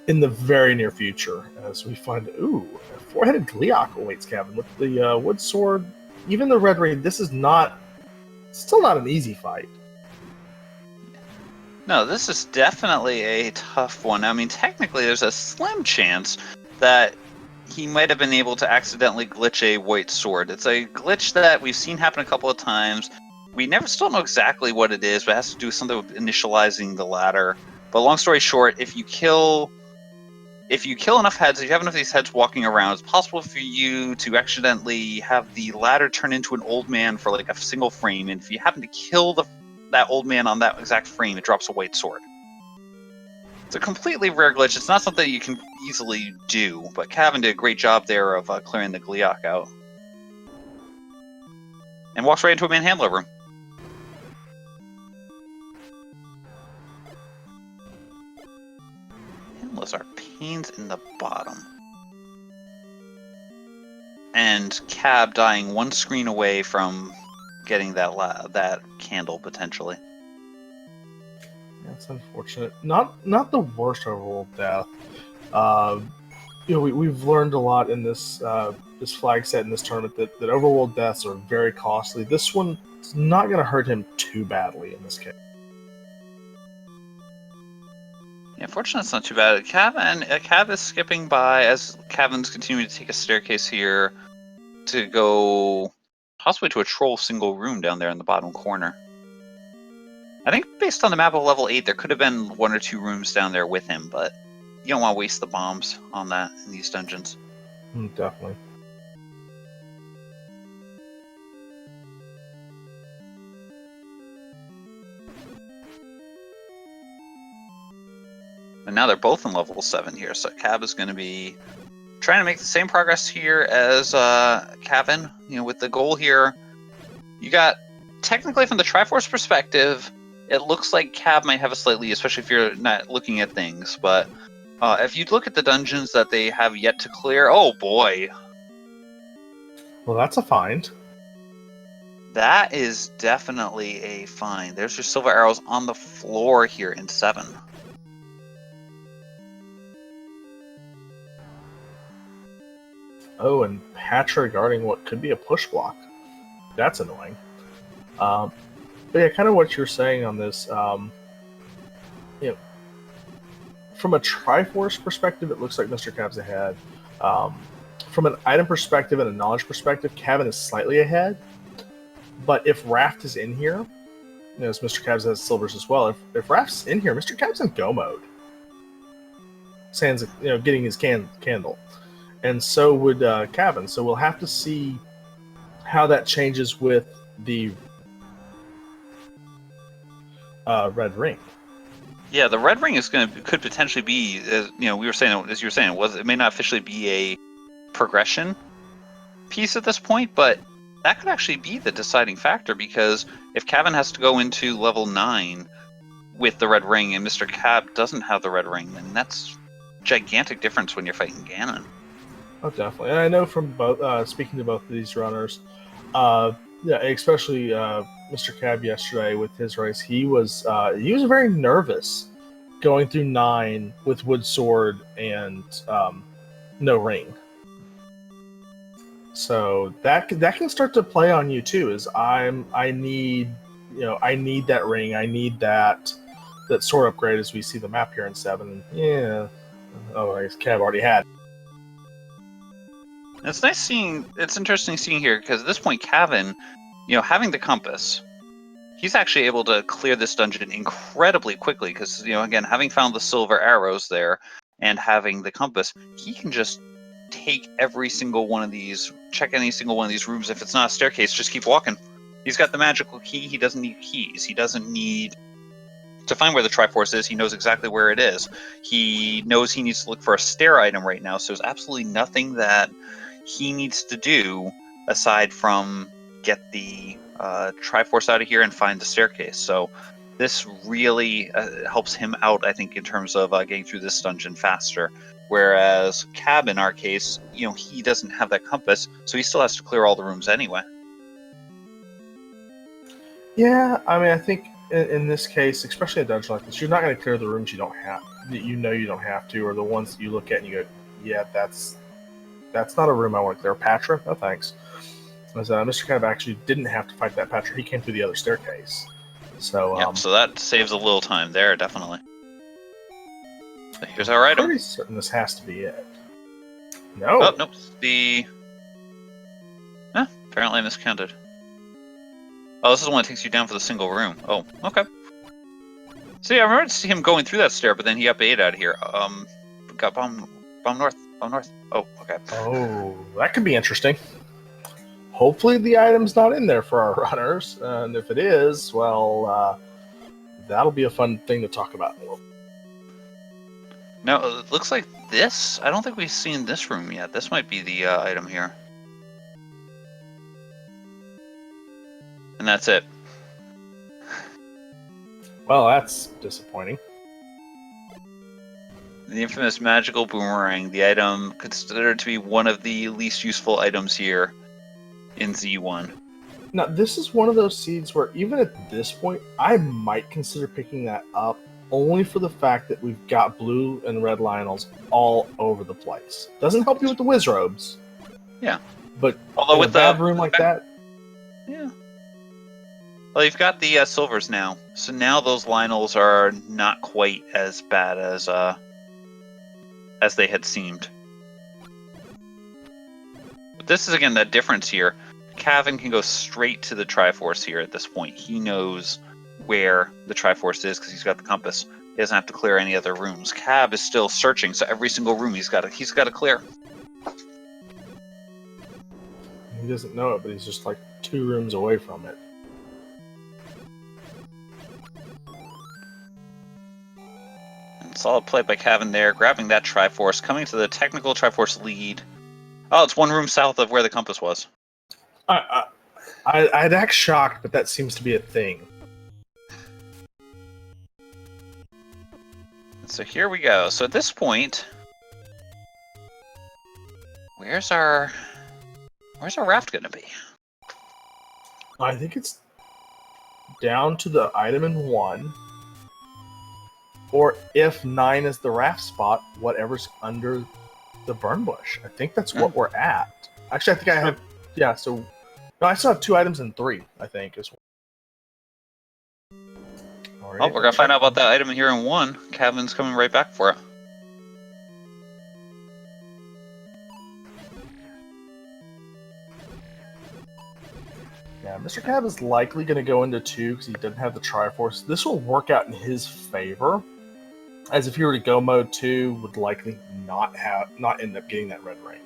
in the very near future, as we find, a 4-headed Gleeok awaits Cavin with the wood sword. Even the red ring, this is still not an easy fight. No, this is definitely a tough one. I mean, technically, there's a slim chance that he might have been able to accidentally glitch a white sword. It's a glitch that we've seen happen a couple of times. We still know exactly what it is, but it has to do with something with initializing the ladder. But long story short, if you kill enough heads, if you have enough of these heads walking around, it's possible for you to accidentally have the ladder turn into an old man for like a single frame, and if you happen to kill that old man on that exact frame, it drops a white sword. It's a completely rare glitch. It's not something you can easily do, but Cavin did a great job there of clearing the Gleeok out. And walks right into a manhandler room. Handlers are pains in the bottom. And Cab dying one screen away from getting that candle, potentially. That's unfortunate. Not the worst overall death. We've learned a lot in this flag set in this tournament that overworld deaths are very costly. This one is not going to hurt him too badly in this case. Yeah, fortunately, it's not too bad. Cab is skipping by as Cavin's continuing to take a staircase here to go possibly to a troll single room down there in the bottom corner. I think based on the map of level 8, there could have been 1 or 2 rooms down there with him, but you don't want to waste the bombs on that in these dungeons. Definitely. And now they're both in level 7 here, so Cab is going to be trying to make the same progress here as Cavin. With the goal here, you got, technically from the Triforce perspective, it looks like Cab might have a slight lead, especially if you're not looking at things, but if you look at the dungeons that they have yet to clear, oh boy. Well, that's a find. That is definitely a find. There's your silver arrows on the floor here in 7. Oh, and Patra guarding what could be a push block. That's annoying. But yeah, kind of what you're saying on this, from a Triforce perspective, it looks like MrCab's ahead. From an item perspective and a knowledge perspective, Cavin is slightly ahead. But if Raft is in here, as MrCab's has silvers as well, if Raft's in here, MrCab's in go mode. Sans, getting his candle. And so would Cavin. So we'll have to see how that changes with the red ring. Yeah, the red ring could potentially be, as you were saying, it may not officially be a progression piece at this point, but that could actually be the deciding factor, because if Cavin has to go into level 9 with the red ring and MrCab doesn't have the red ring, then that's gigantic difference when you're fighting Ganon. Oh, definitely. And I know from both speaking to both of these runners, especially Mr. Cab yesterday with his race, he was very nervous going through 9 with wood sword and no ring. So that can start to play on you too. I need that ring. I need that sword upgrade as we see the map here in 7. Yeah. Oh, I guess Cab already had. It's nice seeing. It's interesting seeing here because at this point, Cavin, having the compass, he's actually able to clear this dungeon incredibly quickly because again, having found the silver arrows there and having the compass, he can just take every single one of these, check any single one of these rooms. If it's not a staircase, just keep walking. He's got the magical key. He doesn't need keys. He doesn't need to find where the Triforce is. He knows exactly where it is. He knows he needs to look for a stair item right now. So there's absolutely nothing that he needs to do aside from get the Triforce out of here and find the staircase. So this really helps him out, I think, in terms of getting through this dungeon faster. Whereas Cab, in our case, he doesn't have that compass, so he still has to clear all the rooms anyway. Yeah, I mean, I think in this case, especially a dungeon like this, you're not going to clear the rooms you don't have, you don't have to, or the ones that you look at and you go, yeah, that's not a room I want to clear. Patra? No thanks. As Mr. Cab actually didn't have to fight that Patra. He came through the other staircase. So, yep, so that saves a little time there, definitely. So here's our item. I'm pretty certain this has to be it. No. Oh, nope. Apparently I miscounted. Oh, this is the one that takes you down for the single room. Oh, okay. See, I remember to see him going through that stair, but then he got bait out of here. Got bomb north. Oh, okay. Oh, that could be interesting. Hopefully the item's not in there for our runners, and if it is, well, that'll be a fun thing to talk about. No, it looks like this. I don't think we've seen this room yet. This might be the item here. And that's it. Well, that's disappointing. The infamous magical boomerang, the item considered to be one of the least useful items here in Z1. Now, this is one of those seeds where even at this point, I might consider picking that up, only for the fact that we've got blue and red Lionels all over the place. Doesn't help you with the whiz robes. Yeah. But although with a bad room like that... Yeah. Well, you've got the silvers now, so now those Lionels are not quite as bad as they had seemed. But this is again that difference here. Cavin can go straight to the Triforce here at this point. He knows where the Triforce is because he's got the compass. He doesn't have to clear any other rooms. Cab is still searching, so every single room he's got to clear. He doesn't know it, but he's just like 2 rooms away from it. Solid play by Cavin there, grabbing that Triforce, coming to the technical Triforce lead. Oh, it's 1 room south of where the compass was. I'd act shocked, but that seems to be a thing. So here we go. So at this point, where's our raft going to be? I think it's down to the item in 1. Or if 9 is the raft spot, whatever's under the burn bush. I think that's what we're at. Actually, I think I have... Yeah, so... No, I still have 2 items in 3, I think, as well. Right, we're going to find out about that item here in 1. Cavin's coming right back for it. Yeah, Mr. Cab is likely going to go into 2 because he doesn't have the Triforce. This will work out in his favor, as if he were to go mode 2, would likely not end up getting that red ring.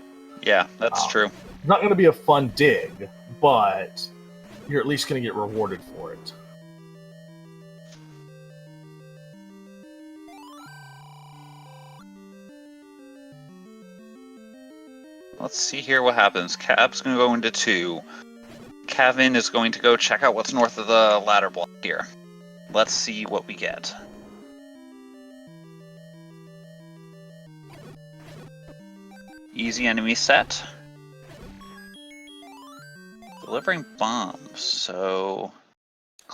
Yeah, that's true. Not going to be a fun dig, but you're at least going to get rewarded for it. Let's see here what happens. Cab's going to go into 2. Cavin is going to go check out what's north of the ladder block here. Let's see what we get. Easy enemy set. Delivering bombs, so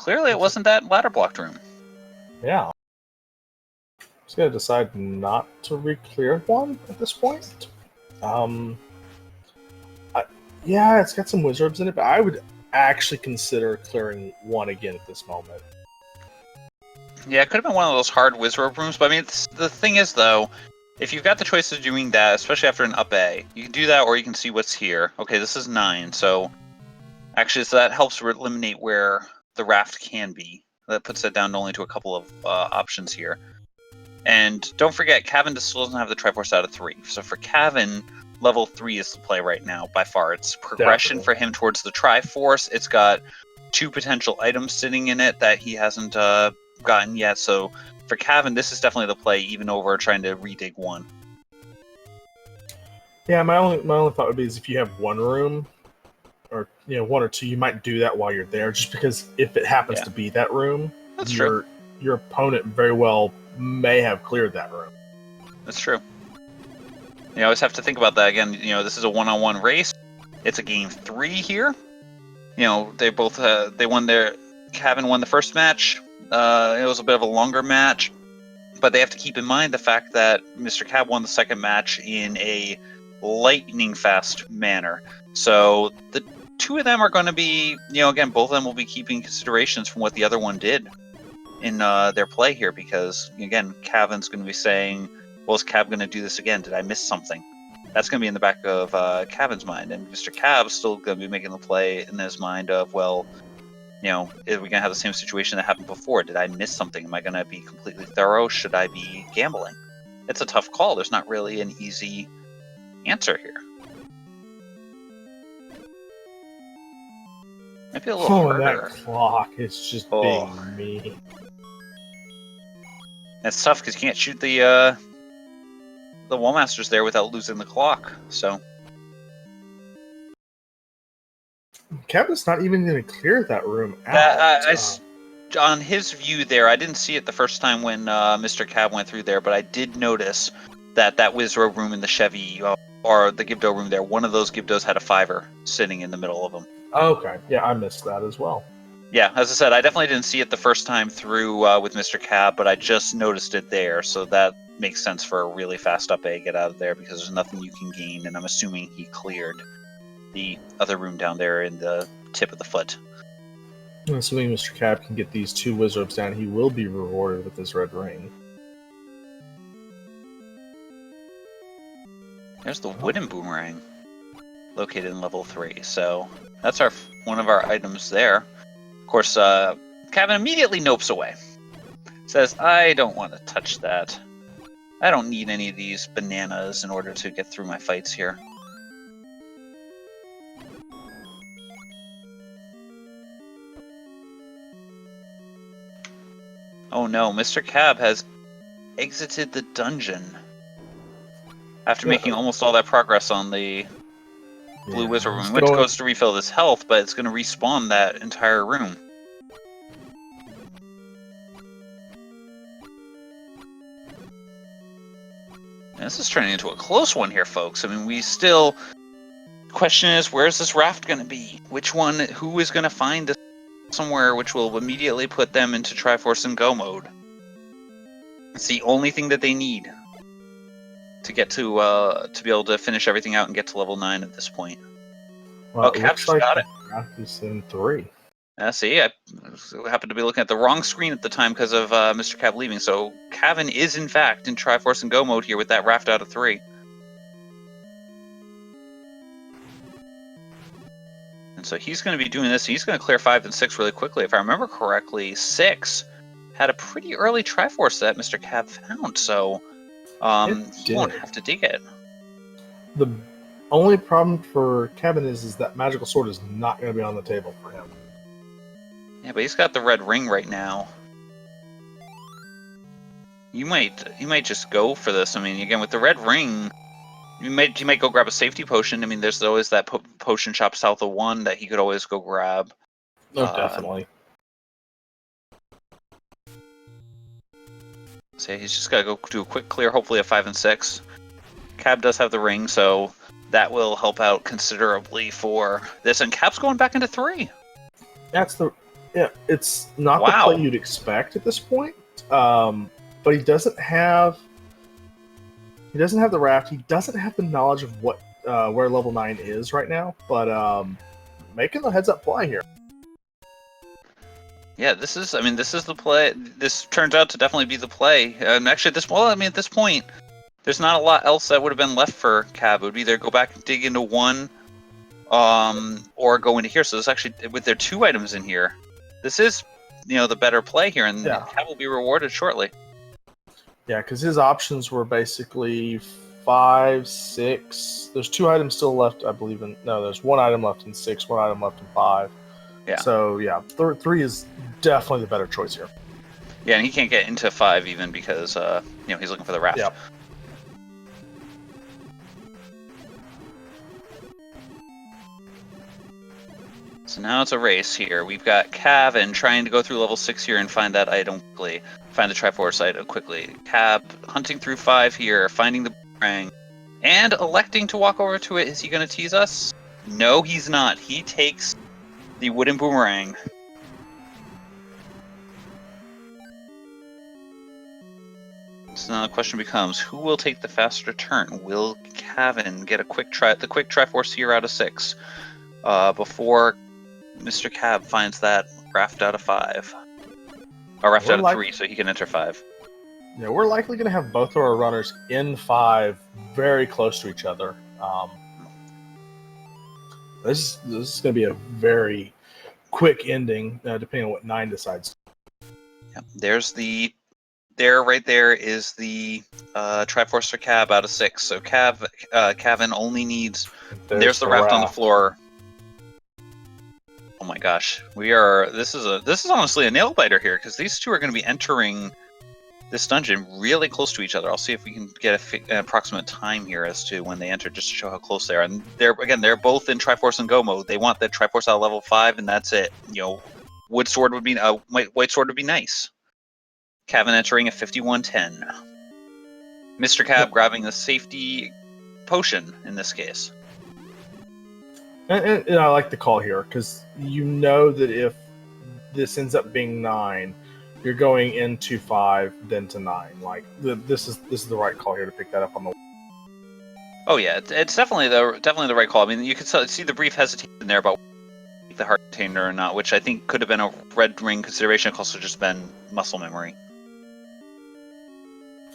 Clearly, it wasn't that ladder blocked room. Yeah. Just gonna decide not to re-clear one at this point. Yeah, it's got some wizards in it, but I would actually consider clearing one again at this moment. Yeah, it could have been one of those hard wizard rooms, but I mean, the thing is, though, if you've got the choice of doing that, especially after an up A, you can do that, or you can see what's here. Okay, this is 9, so actually, so that helps eliminate where the raft can be. That puts it down only to a couple of options here. And don't forget, Cavin still doesn't have the Triforce out of 3. So for Cavin, level 3 is the play right now, by far. It's progression for him towards the Triforce. It's got 2 potential items sitting in it that he hasn't gotten yet. So for Cavin, this is definitely the play, even over trying to redig 1. Yeah, my only thought would be is if you have one room, or 1 or 2, you might do that while you're there, just because if it happens to be that room, that's true. Your opponent very well may have cleared that room. That's true. You always have to think about that again. This is a one-on-one race. It's a game 3 here. They both they won their. Cavin won the first match. It was a bit of a longer match, but they have to keep in mind the fact that Mr. Cab won the second match in a lightning fast manner. So the 2 of them are going to be, again, both of them will be keeping considerations from what the other one did in their play here, because again, Cavin's going to be saying, well, is Cab going to do this again? Did I miss something? That's going to be in the back of Cavin's mind, and Mr. Cab's still going to be making the play in his mind of, well, are we going to have the same situation that happened before? Did I miss something? Am I going to be completely thorough? Should I be gambling? It's a tough call. There's not really an easy answer here. Maybe a little harder. That clock is just being me. That's tough because you can't shoot the Wallmasters there without losing the clock. So Cavin's not even going to clear that room out. On his view there, I didn't see it the first time when Mr. Cab went through there, but I did notice that Wizro room in the Chevy or the Gibdo room there, one of those Gibdos had a 5er sitting in the middle of them. Okay, yeah, I missed that as well. Yeah, as I said, I definitely didn't see it the first time through with Mr. Cab, but I just noticed it there, so that makes sense for a really fast up A, get out of there, because there's nothing you can gain, and I'm assuming he cleared the other room down there in the tip of the foot. Assuming Mr. Cab can get these 2 wizards down, he will be rewarded with his red ring. There's the wooden boomerang, located in level 3, so that's one of our items there. Of course, Cavin immediately nopes away. Says, I don't want to touch that. I don't need any of these bananas in order to get through my fights here. Oh no, Mr. Cab has exited the dungeon after making almost all that progress on the blue wizard room, which goes to refill this health, but it's going to respawn that entire room. And this is turning into a close one here, folks. I mean, question is, where's this raft going to be? Who is going to find this somewhere which will immediately put them into Triforce and Go mode? It's the only thing that they need to get to be able to finish everything out and get to level 9 at this point. Well, Cab's got it. Raft is in 3. See, I happened to be looking at the wrong screen at the time because of Mr. Cab leaving. So Cavin is, in fact, in Triforce and Go mode here with that raft out of 3. And so he's going to be doing this. He's going to clear 5 and 6 really quickly. If I remember correctly, 6 had a pretty early Triforce that Mr. Cab found. So he won't have to dig it. The only problem for Cavin is that Magical Sword is not going to be on the table for him. Yeah, but he's got the red ring right now. You might just go for this. I mean, again, with the red ring, you might go grab a safety potion. I mean, there's always that potion shop south of 1 that he could always go grab. Oh, definitely. So he's just got to go do a quick clear, hopefully a 5 and 6. Cab does have the ring, so that will help out considerably for this. And Cab's going back into 3. Yeah, it's not the Wow. play you'd expect at this point. But he doesn't have the raft. He doesn't have the knowledge of what where level 9 is right now. But making the heads up play here. Yeah, this is the play. This turns out to definitely be the play. And actually, at this point, there's not a lot else that would have been left for Cav. It would either go back and dig into one, or go into here. So there's actually, with their 2 items in here, this is, the better play here, and Yeah. Cav will be rewarded shortly. Yeah, because his options were basically 5, 6. There's 2 items still left, I believe. There's 1 item left in 6, 1 item left in 5. Yeah. So yeah, 3 is definitely the better choice here. Yeah, and he can't get into 5 even because he's looking for the raft. Yeah. So now it's a race here. We've got Cavin trying to go through level 6 here and find that item quickly. Find the Triforce item quickly. Cav hunting through 5 here, finding the boomerang, and electing to walk over to it. Is he going to tease us? No, he's not. He takes the wooden boomerang. So now the question becomes, who will take the faster turn? Will Cavin get the quick Triforce here out of 6 before MrCab finds that raft out of 5? Or raft out of 3, so he can enter 5. Yeah, we're likely going to have both of our runners in 5 very close to each other. This is going to be a very quick ending, depending on what 9 decides. Yeah, right there is the Triforce for Cab out of 6. So Cavin only needs. There's the raft on the floor. Oh my gosh, this is honestly a nail biter here, because these 2 are going to be entering this dungeon really close to each other. I'll see if we can get an approximate time here as to when they enter, just to show how close they are. And they're both in Triforce and Go mode. They want the Triforce out of level 5, and that's it. White sword would be nice. Cavin entering at 5110. MrCab grabbing the safety potion in this case. And I like the call here, because that if this ends up being 9, you're going into 5, then to 9. Like this is the right call here to pick that up on the. Oh yeah, it's definitely the right call. I mean, you could see the brief hesitation there about the heart container or not, which I think could have been a red ring consideration. It could also just been muscle memory.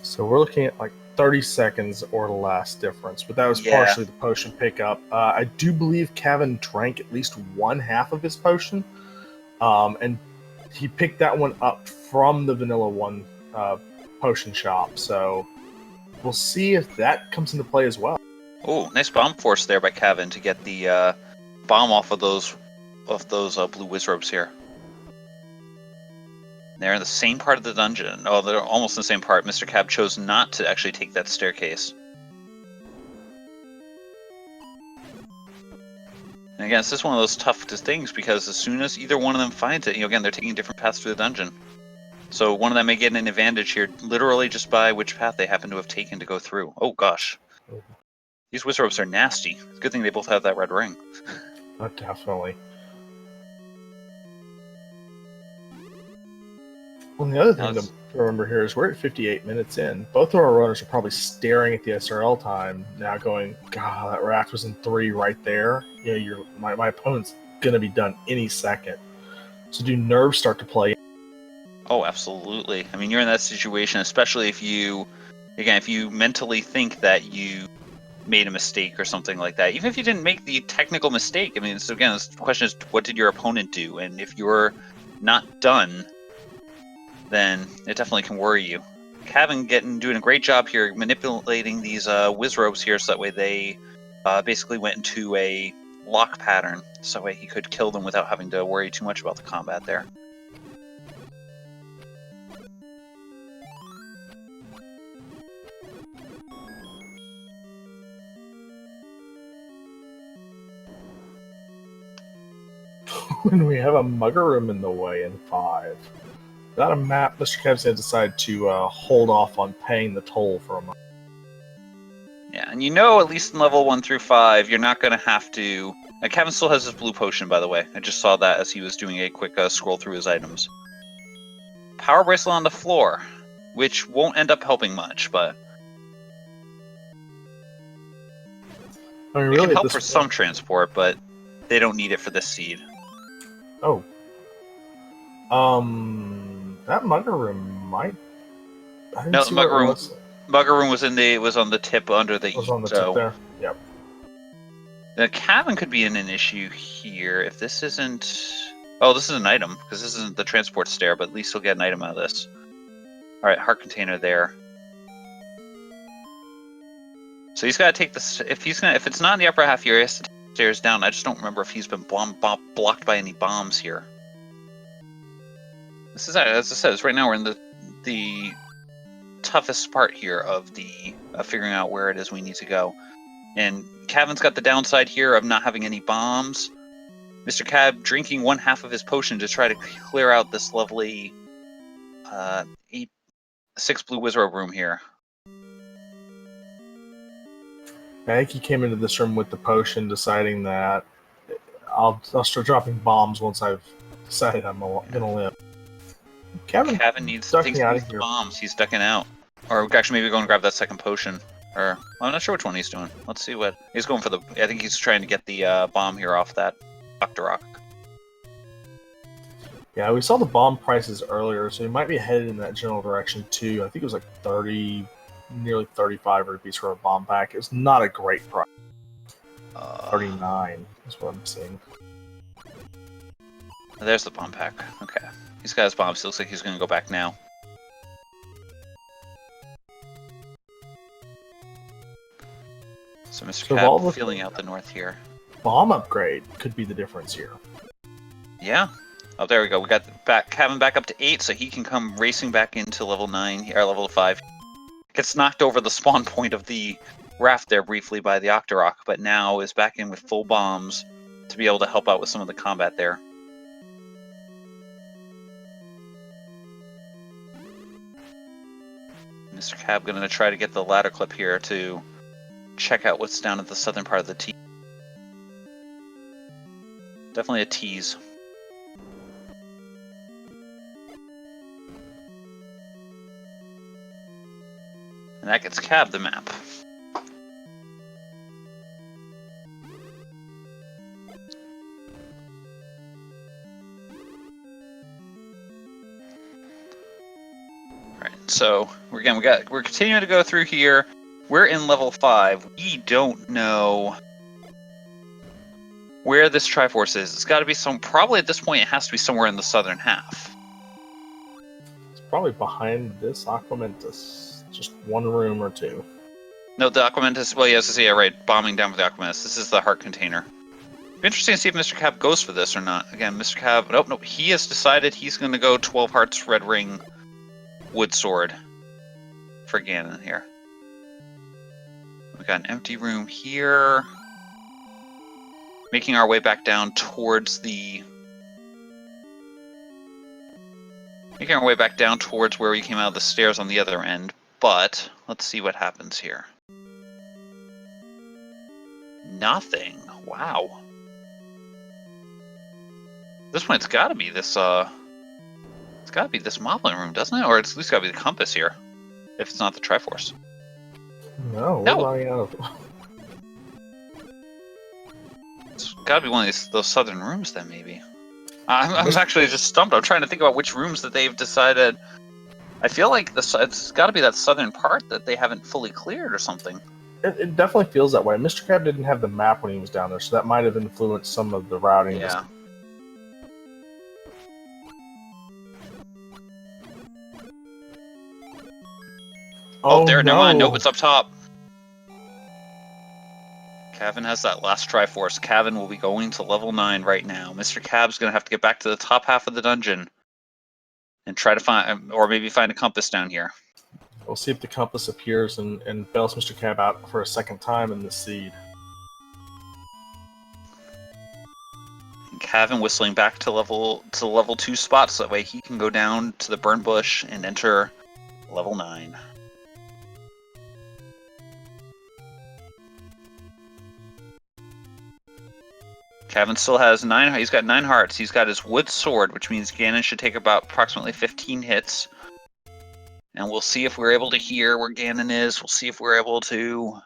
So we're looking at like 30 seconds or less difference, but that was partially the potion pickup. I do believe Cavin drank at least 1/2 of his potion, and he picked that one up from the Vanilla 1 potion shop. So we'll see if that comes into play as well. Oh, nice bomb force there by Cavin to get the bomb off of those blue wizrobes here. They're in the same part of the dungeon. Oh, they're almost in the same part. MrCab chose not to actually take that staircase. And again, it's just one of those tough things, because as soon as either one of them finds it, again, they're taking different paths through the dungeon. So one of them may get an advantage here, literally just by which path they happen to have taken to go through. Oh gosh. These wizrobes are nasty. It's a good thing they both have that red ring. Definitely. Well, the other thing to remember here is we're at 58 minutes in. Both of our runners are probably staring at the SRL time now, going, "God, that raft was in 3 right there. My opponent's gonna be done any second." So do nerves start to play? Oh, absolutely. I mean, you're in that situation, especially if you mentally think that you made a mistake or something like that. Even if you didn't make the technical mistake, I mean, so again, the question is, what did your opponent do? And if you're not done, then it definitely can worry you. Cavin doing a great job here manipulating these wizrobes here, so that way they basically went into a lock pattern, so that way he could kill them without having to worry too much about the combat there. When we have a mugger room in the way in 5. Without a map, MrCab's going to decide to hold off on paying the toll for a moment. Yeah, and at least in level 1 through 5, you're not going to have to Cavin still has his blue potion, by the way. I just saw that as he was doing a quick scroll through his items. Power bracelet on the floor, which won't end up helping much, but I mean, it really, can at help this for point... some transport, but they don't need it for this seed. Oh. That mugger room might... I didn't No, see where it was. Mugger room was on the tip under the It was on the tip there. Yep. The cabin could be an issue here if this isn't. Oh, this is an item because this isn't the transport stair, but at least he'll get an item out of this. All right, heart container there. So he's got to take this. If it's not in the upper half here, he has to take the stairs down. I just don't remember if he's been blocked by any bombs here. This is, as I said, right now we're in the toughest part here of the figuring out where it is we need to go. And Cavin's got the downside here of not having any bombs. Mr. Cab drinking 1/2 of his potion to try to clear out this lovely 6 blue wizard room here. I think he came into this room with the potion, deciding that I'll start dropping bombs once I've decided I'm gonna live. Cavin needs ducking to out use of the here. bombs. He's ducking out. Or actually, maybe go and grab that second potion. Or I'm not sure which one he's doing. Let's see what he's going for. I think he's trying to get the bomb here off that Dr. Rock. Yeah, we saw the bomb prices earlier, so he might be headed in that general direction too. I think it was like 30, nearly 35 rupees for a bomb pack. It's not a great price. 39 is what I'm seeing. There's the bomb pack. Okay. He's got his bombs. It looks like he's going to go back now. So Mr. Cab feeling out the north here. Bomb upgrade could be the difference here. Yeah. Oh, there we go. We got Cavin back up to 8, so he can come racing back into level 9 or level 5. Gets knocked over the spawn point of the raft there briefly by the Octorok, but now is back in with full bombs to be able to help out with some of the combat there. Mr. Cab going to try to get the ladder clip here to check out what's down at the southern part of the T. Definitely a tease. And that gets Cab the map. So we're continuing to go through here. We're in level 5. We don't know where this Triforce is. It's got to be probably at this point it has to be somewhere in the southern half. It's probably behind this Aquamentus. Just one room or two. No, the Aquamentus. Well, yes, yeah, right. Bombing down with the Aquamentus. This is the heart container. Be interesting to see if Mr. Cab goes for this or not. Again, Mr. Cab. Nope. He has decided he's going to go 12 hearts, red ring. Wood sword for Ganon here. We got an empty room here. Making our way back down towards where we came out of the stairs on the other end. But let's see what happens here. Nothing. Wow. At this point, it's got to be this. It's got to be this modeling room, doesn't it? Or it's at least got to be the compass here, if it's not the Triforce. No, we're running out of... It's got to be one of those southern rooms, then, maybe. I'm actually just stumped. I'm trying to think about which rooms that they've decided. I feel like it's got to be that southern part that they haven't fully cleared or something. It definitely feels that way. Mr. Cab didn't have the map when he was down there, so that might have influenced some of the routing. Yeah. Oh, there, no. Never mind. Nope, it's up top. Cavin has that last Triforce. Cavin will be going to level 9 right now. Mr. Cab's going to have to get back to the top half of the dungeon and try to find, or maybe find a compass down here. We'll see if the compass appears and bails Mr. Cab out for a second time in the seed. And Cavin whistling back to level 2 spot, so that way he can go down to the burn bush and enter level 9. Cavin still has 9. He's got 9 hearts. He's got his wood sword, which means Ganon should take about approximately 15 hits. And we'll see if we're able to hear where Ganon is. We'll see if we're able to,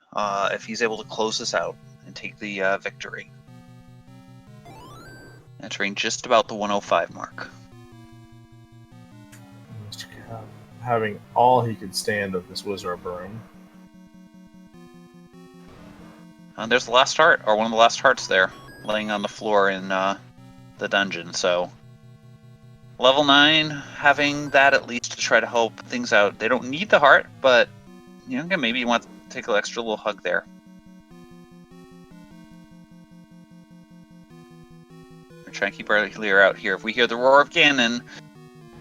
if he's able to close this out and take the victory. Entering just about the 105 mark. MrCab having all he could stand of this Wizard Broom. There's the last heart, or one of the last hearts there, laying on the floor in the dungeon. So, level 9, having that at least to try to help things out. They don't need the heart, but you know, maybe you want to take an extra little hug there. Try and keep our clear out here. If we hear the roar of Ganon,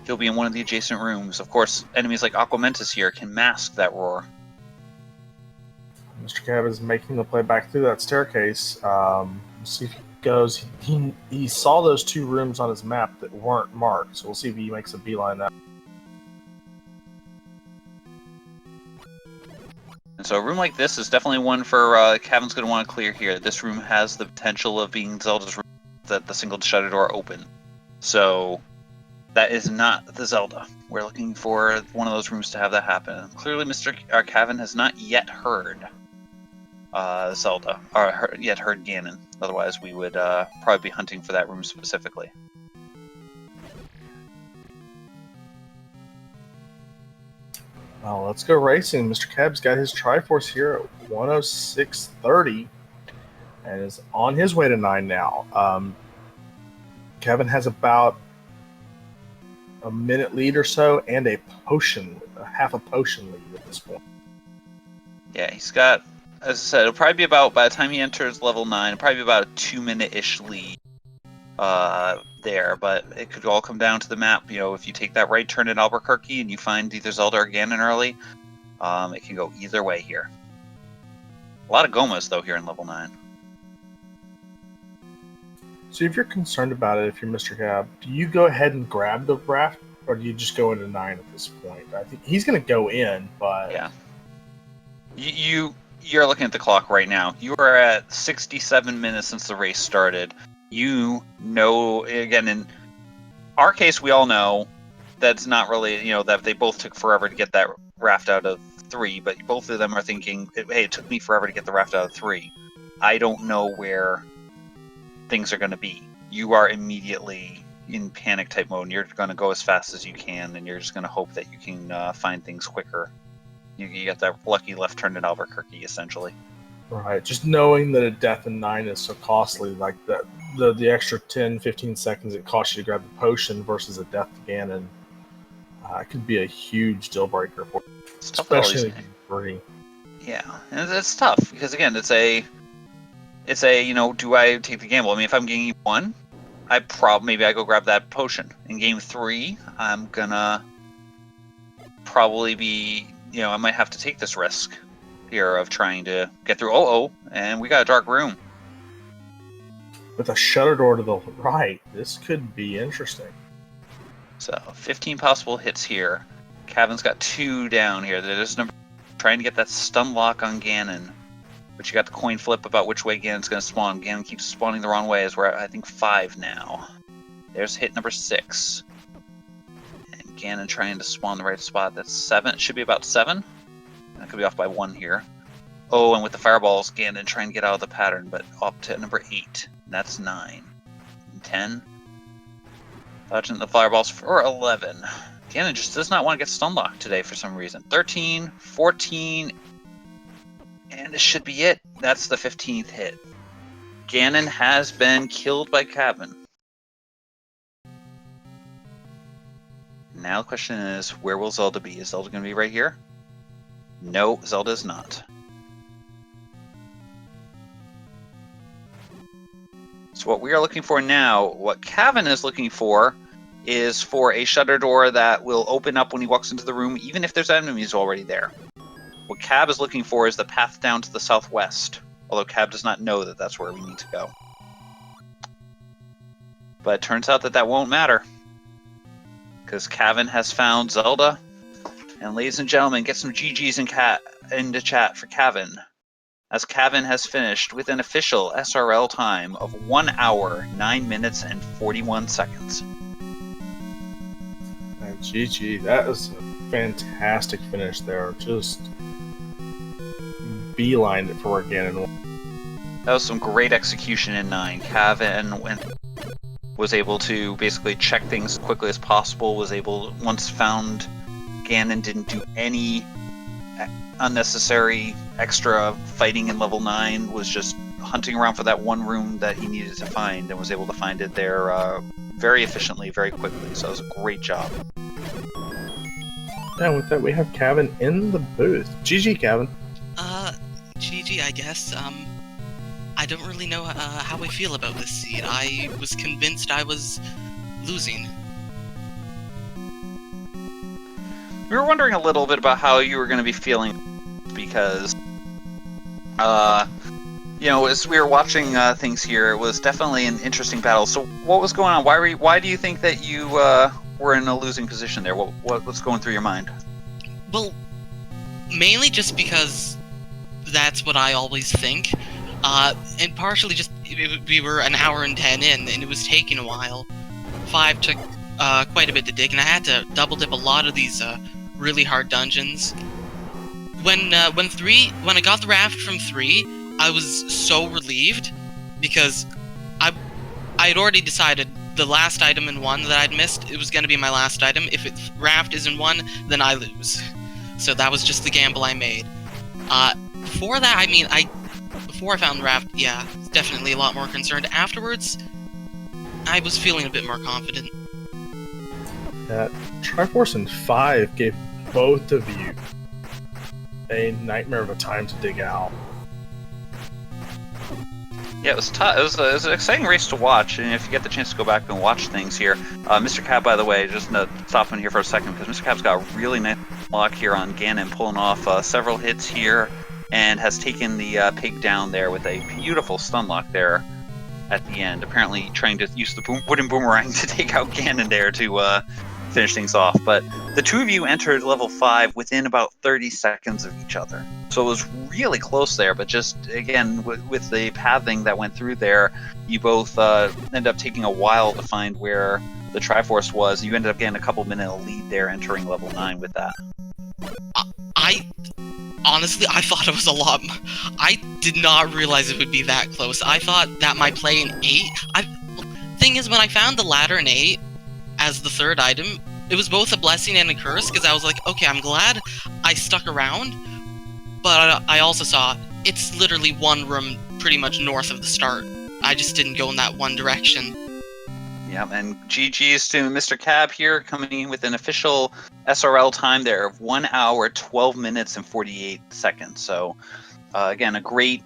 he'll be in one of the adjacent rooms. Of course, enemies like Aquamentus here can mask that roar. MrCab is making the play back through that staircase. See if he goes. He saw those 2 rooms on his map that weren't marked, so we'll see if he makes a beeline that. And so a room like this is definitely one for Cavin's going to want to clear here. This room has the potential of being Zelda's room that the single shutter door open. So that is not the Zelda. We're looking for one of those rooms to have that happen. Clearly Cavin has not yet heard Zelda, or yet heard Ganon. Otherwise we would probably be hunting for that room specifically. Well, let's go racing. MrCab's got his Triforce here at 106.30 and is on his way to 9 now. Cavin has about a minute lead or so and a half a potion lead at this point. Yeah, he's got, as I said, it'll probably be about, by the time he enters level 9, it'll probably be about a 2-minute-ish lead there, but it could all come down to the map. You know, if you take that right turn at Albuquerque and you find either Zelda or Ganon early, it can go either way here. A lot of Gomas, though, here in level 9. So if you're concerned about it, if you're MrCab, do you go ahead and grab the raft, or do you just go into 9 at this point? I think he's going to go in, but... Yeah. You're looking at the clock right now. You are at 67 minutes since the race started. You know, again, in our case, we all know that's not really, you know, that they both took forever to get that raft out of 3, but both of them are thinking, hey, it took me forever to get the raft out of 3. I don't know where things are going to be. You are immediately in panic type mode, and you're going to go as fast as you can, and you're just going to hope that you can find things quicker. You get that lucky left turn in Albuquerque, essentially. Right, just knowing that a death in 9 is so costly, like the extra 10-15 seconds it costs you to grab the potion versus a death to Ganon, it could be a huge deal breaker for you, especially in free. Yeah, and it's tough because again, it's a you know, do I take the gamble? I mean, if I'm game 1, maybe I go grab that potion. In game 3, I'm gonna probably be, you know, I might have to take this risk here of trying to get through. And we got a dark room. With a shutter door to the right, this could be interesting. So 15 possible hits here. Cavin's got 2 down here. There's trying to get that stun lock on Ganon. But you got the coin flip about which way Ganon's going to spawn. Ganon keeps spawning the wrong way as we're at, I think, 5 now. There's hit number 6. And Ganon trying to spawn the right spot. That's 7. It should be about 7. I could be off by 1 here. Oh, and with the fireballs, Ganon trying to get out of the pattern, but up to number 8. That's 9. And 10. Dodging the fireballs for 11. Ganon just does not want to get stun locked today for some reason. 13, 14, and this should be it. That's the 15th hit. Ganon has been killed by Cavin. Now the question is, where will Zelda be? Is Zelda going to be right here? No, Zelda is not. So what we are looking for now, what Cavin is looking for, is for a shutter door that will open up when he walks into the room, even if there's enemies already there. What Cab is looking for is the path down to the southwest, although Cab does not know that that's where we need to go. But it turns out that won't matter, because Cavin has found Zelda. And ladies and gentlemen, get some GGs in the chat for Cavin. as Cavin has finished with an official SRL time of 1 hour, 9 minutes, and 41 seconds. And GG, that is a fantastic finish there. Just beelined it for Ganon. That was some great execution in 9. Cavin was able to basically check things as quickly as possible, was able, once found Ganon didn't do any unnecessary extra fighting in level 9, was just hunting around for that one room that he needed to find, and was able to find it there very efficiently, very quickly. So it was a great job. And with that, we have Cavin in the booth. GG, Cavin. GG, I guess. I don't really know how I feel about this seed. I was convinced I was losing. We were wondering a little bit about how you were going to be feeling, because, you know, as we were watching things here, it was definitely an interesting battle. So what was going on? Why do you think that you were in a losing position there? What's going through your mind? Well, mainly just because that's what I always think. And partially just, we were an hour and 10 in, and it was taking a while. 5 took quite a bit to dig, and I had to double dip a lot of these really hard dungeons. When I got the raft from 3, I was so relieved, because I had already decided the last item in 1 that I'd missed, it was going to be my last item. If raft is in 1, then I lose. So that was just the gamble I made. Before that, I mean, before I found the raft, yeah, definitely a lot more concerned. Afterwards, I was feeling a bit more confident. That Triforce and 5 gave both of you a nightmare of a time to dig out. Yeah, it was tough. It was an exciting race to watch, and if you get the chance to go back and watch things here, MrCab, by the way, just to stop in here for a second, because MrCab's got a really nice lock here on Ganon, pulling off several hits here, and has taken the pig down there with a beautiful stun lock there at the end. Apparently trying to use the wooden boomerang to take out Ganon there to finish things off. But the two of you entered level 5 within about 30 seconds of each other. So it was really close there, but just, again, with the pathing that went through there, you both ended up taking a while to find where the Triforce was. You ended up getting a couple minute lead there entering level 9 with that. Honestly, I thought it was a lot. I did not realize it would be that close. I thought that my play in 8. Thing is, when I found the ladder in 8 as the third item, it was both a blessing and a curse, because I was like, okay, I'm glad I stuck around, but I also saw it's literally one room pretty much north of the start. I just didn't go in that one direction. Yeah, and GG's to MrCab here, coming in with an official SRL time there of 1 hour, 12 minutes, and 48 seconds. So, again, a great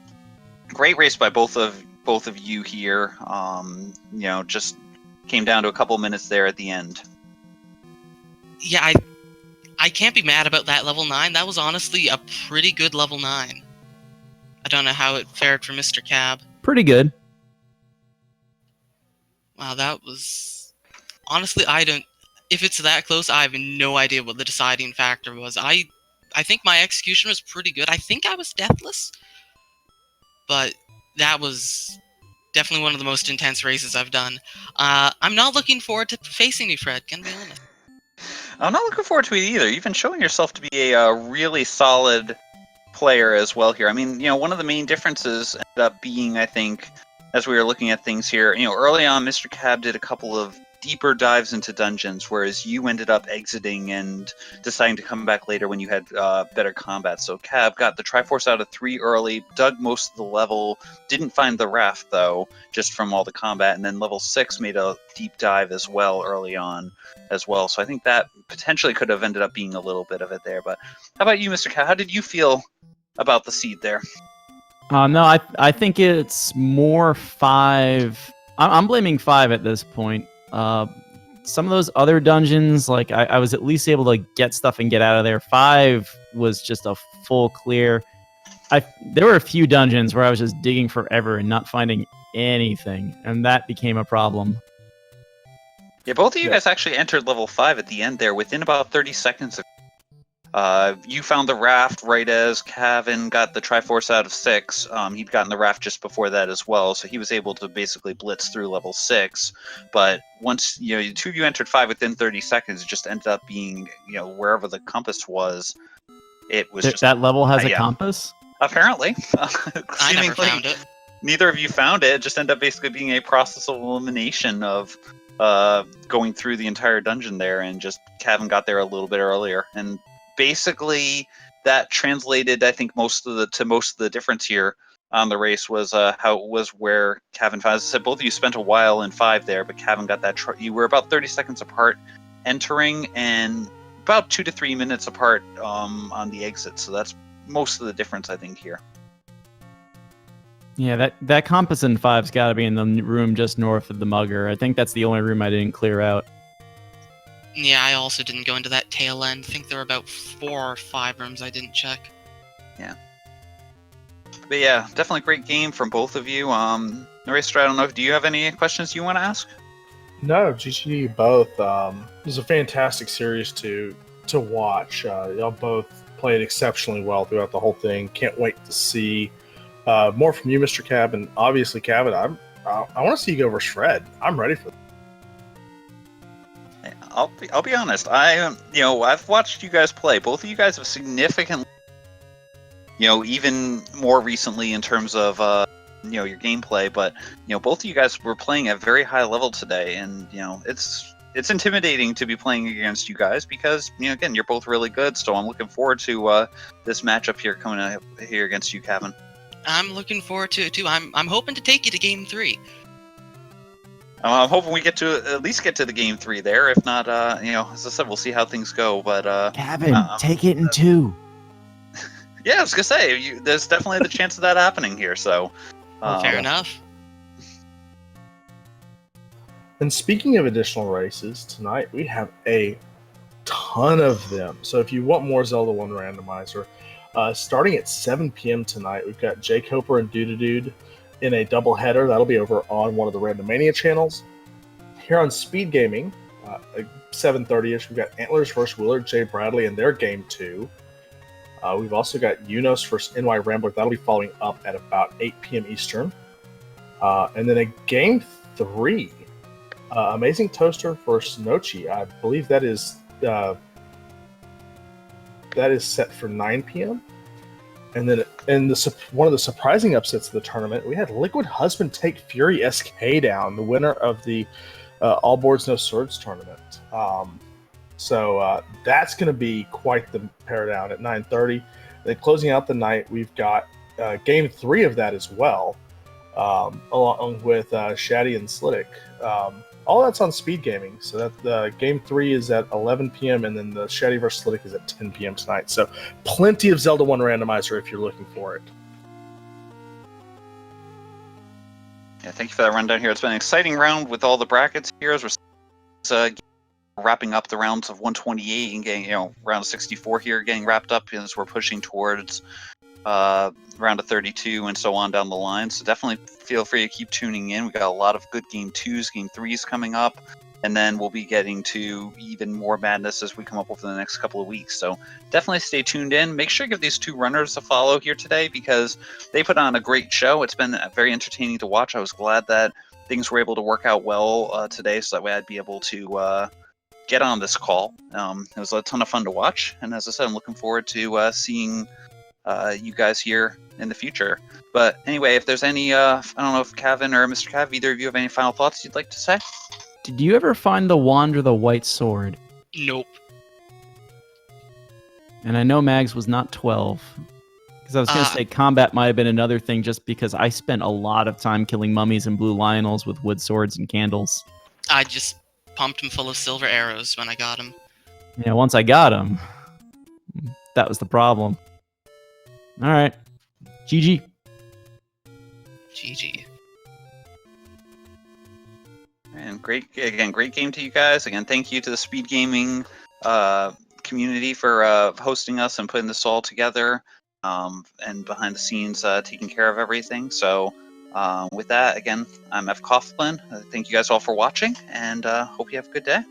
race by both of you here. You know, just came down to a couple minutes there at the end. Yeah, I can't be mad about that level 9. That was honestly a pretty good level 9. I don't know how it fared for MrCab. Pretty good. Wow, that was... Honestly, if it's that close, I have no idea what the deciding factor was. I think my execution was pretty good. I think I was deathless. But that was definitely one of the most intense races I've done. I'm not looking forward to facing you, Fred, can be honest. I'm not looking forward to it either. You've been showing yourself to be a really solid player as well here. I mean, you know, one of the main differences ended up being, I think, as we were looking at things here, you know, early on, MrCab did a couple of deeper dives into dungeons, whereas you ended up exiting and deciding to come back later when you had better combat. So Cab got the Triforce out of 3 early, dug most of the level, didn't find the raft though, just from all the combat, and then level 6 made a deep dive as well early on as well. So I think that potentially could have ended up being a little bit of it there. But how about you, MrCab? How did you feel about the seed there? No, I think it's more 5. I'm blaming 5 at this point. Some of those other dungeons, like I was at least able to get stuff and get out of there. 5 was just a full clear. There were a few dungeons where I was just digging forever and not finding anything, and that became a problem. Yeah, both of you guys actually entered level 5 at the end there within about 30 seconds of You found the raft right as Cavin got the Triforce out of 6. He'd gotten the raft just before that as well, so he was able to basically blitz through level 6. But once the two of you entered 5 within 30 seconds, it just ended up being wherever the compass was. It was just that level has a compass. Apparently, I never found it. Neither of you found it. It just ended up basically being a process of elimination of going through the entire dungeon there, and just Cavin got there a little bit earlier, and basically that translated, I think, most of the difference here on the race was how it was where Cavin, as I said, both of you spent a while in 5 there, but Cavin got that. You were about 30 seconds apart entering, and about 2 to 3 minutes apart on the exit. So that's most of the difference, I think, here. Yeah, that compass in 5's got to be in the room just north of the mugger. I think that's the only room I didn't clear out. Yeah, I also didn't go into that tail end. I think there were about 4 or 5 rooms I didn't check. Yeah. But yeah, definitely great game from both of you. Eraser, I don't know, do you have any questions you want to ask? No, GG both. It was a fantastic series to watch. Y'all both played exceptionally well throughout the whole thing. Can't wait to see more from you, Mr. Cab, and obviously, Cavin. I want to see you go versus Fred. I'm ready for that. I'll be honest. I've watched you guys play. Both of you guys have significantly, even more recently in terms of your gameplay. But both of you guys were playing at a very high level today, and it's intimidating to be playing against you guys because again, you're both really good. So I'm looking forward to this matchup here coming up here against you, Cavin. I'm looking forward to it too. I'm hoping to take you to game 3. I'm hoping we at least get to the game 3 there. If not, as I said, we'll see how things go. But Cavin, take it in 2. Yeah, I was gonna say there's definitely the chance of that happening here. So fair enough. And speaking of additional races, tonight we have a ton of them. So if you want more Zelda 1 Randomizer, starting at 7 p.m. tonight, we've got Jake Hoper and Dude in a double header. That'll be over on one of the Randomania channels. Here on Speed Gaming, 7:30ish, we've got Antlers versus Willard J. Bradley in their game 2. We've also got Unos versus NY Rambler. That'll be following up at about 8 p.m. Eastern. And then a game 3, Amazing Toaster versus Nochi. I believe that is set for 9 p.m. And then one of the surprising upsets of the tournament, we had Liquid Husband take Fury SK down, the winner of the All Boards No Swords tournament. So that's going to be quite the pair down at 9:30. Then closing out the night, we've got game 3 of that as well, along with Shaddy and Slidic. All that's on Speed Gaming. So that the game 3 is at 11 p.m. and then the Shaddy vs. Slidic is at 10 p.m. tonight. So plenty of Zelda 1 Randomizer if you're looking for it. Yeah, thank you for that rundown here. It's been an exciting round with all the brackets here as we're wrapping up the rounds of 128 and getting, round of 64 here getting wrapped up as we're pushing towards round of 32 and so on down the line. So definitely feel free to keep tuning in. We got a lot of good game 2s, game 3s coming up, and then we'll be getting to even more madness as we come up over the next couple of weeks. So definitely stay tuned in. Make sure to give these 2 runners a follow here today because they put on a great show. It's been very entertaining to watch. I was glad that things were able to work out well today, so that way I'd be able to get on this call. It was a ton of fun to watch, and as I said, I'm looking forward to seeing you guys here in the future. But anyway, if there's any, I don't know if Cavin or Mr. Cav, either of you have any final thoughts you'd like to say? Did you ever find the wand or the white sword? Nope. And I know Mags was not 12. Because I was going to say combat might have been another thing just because I spent a lot of time killing mummies and blue lionels with wood swords and candles. I just pumped him full of silver arrows when I got him. Yeah, once I got him, that was the problem. All right. GG. GG. And great game to you guys. Again, thank you to the Speed Gaming community for hosting us and putting this all together, and behind the scenes taking care of everything. So with that, again, I'm F. Coughlin. Thank you guys all for watching, and hope you have a good day.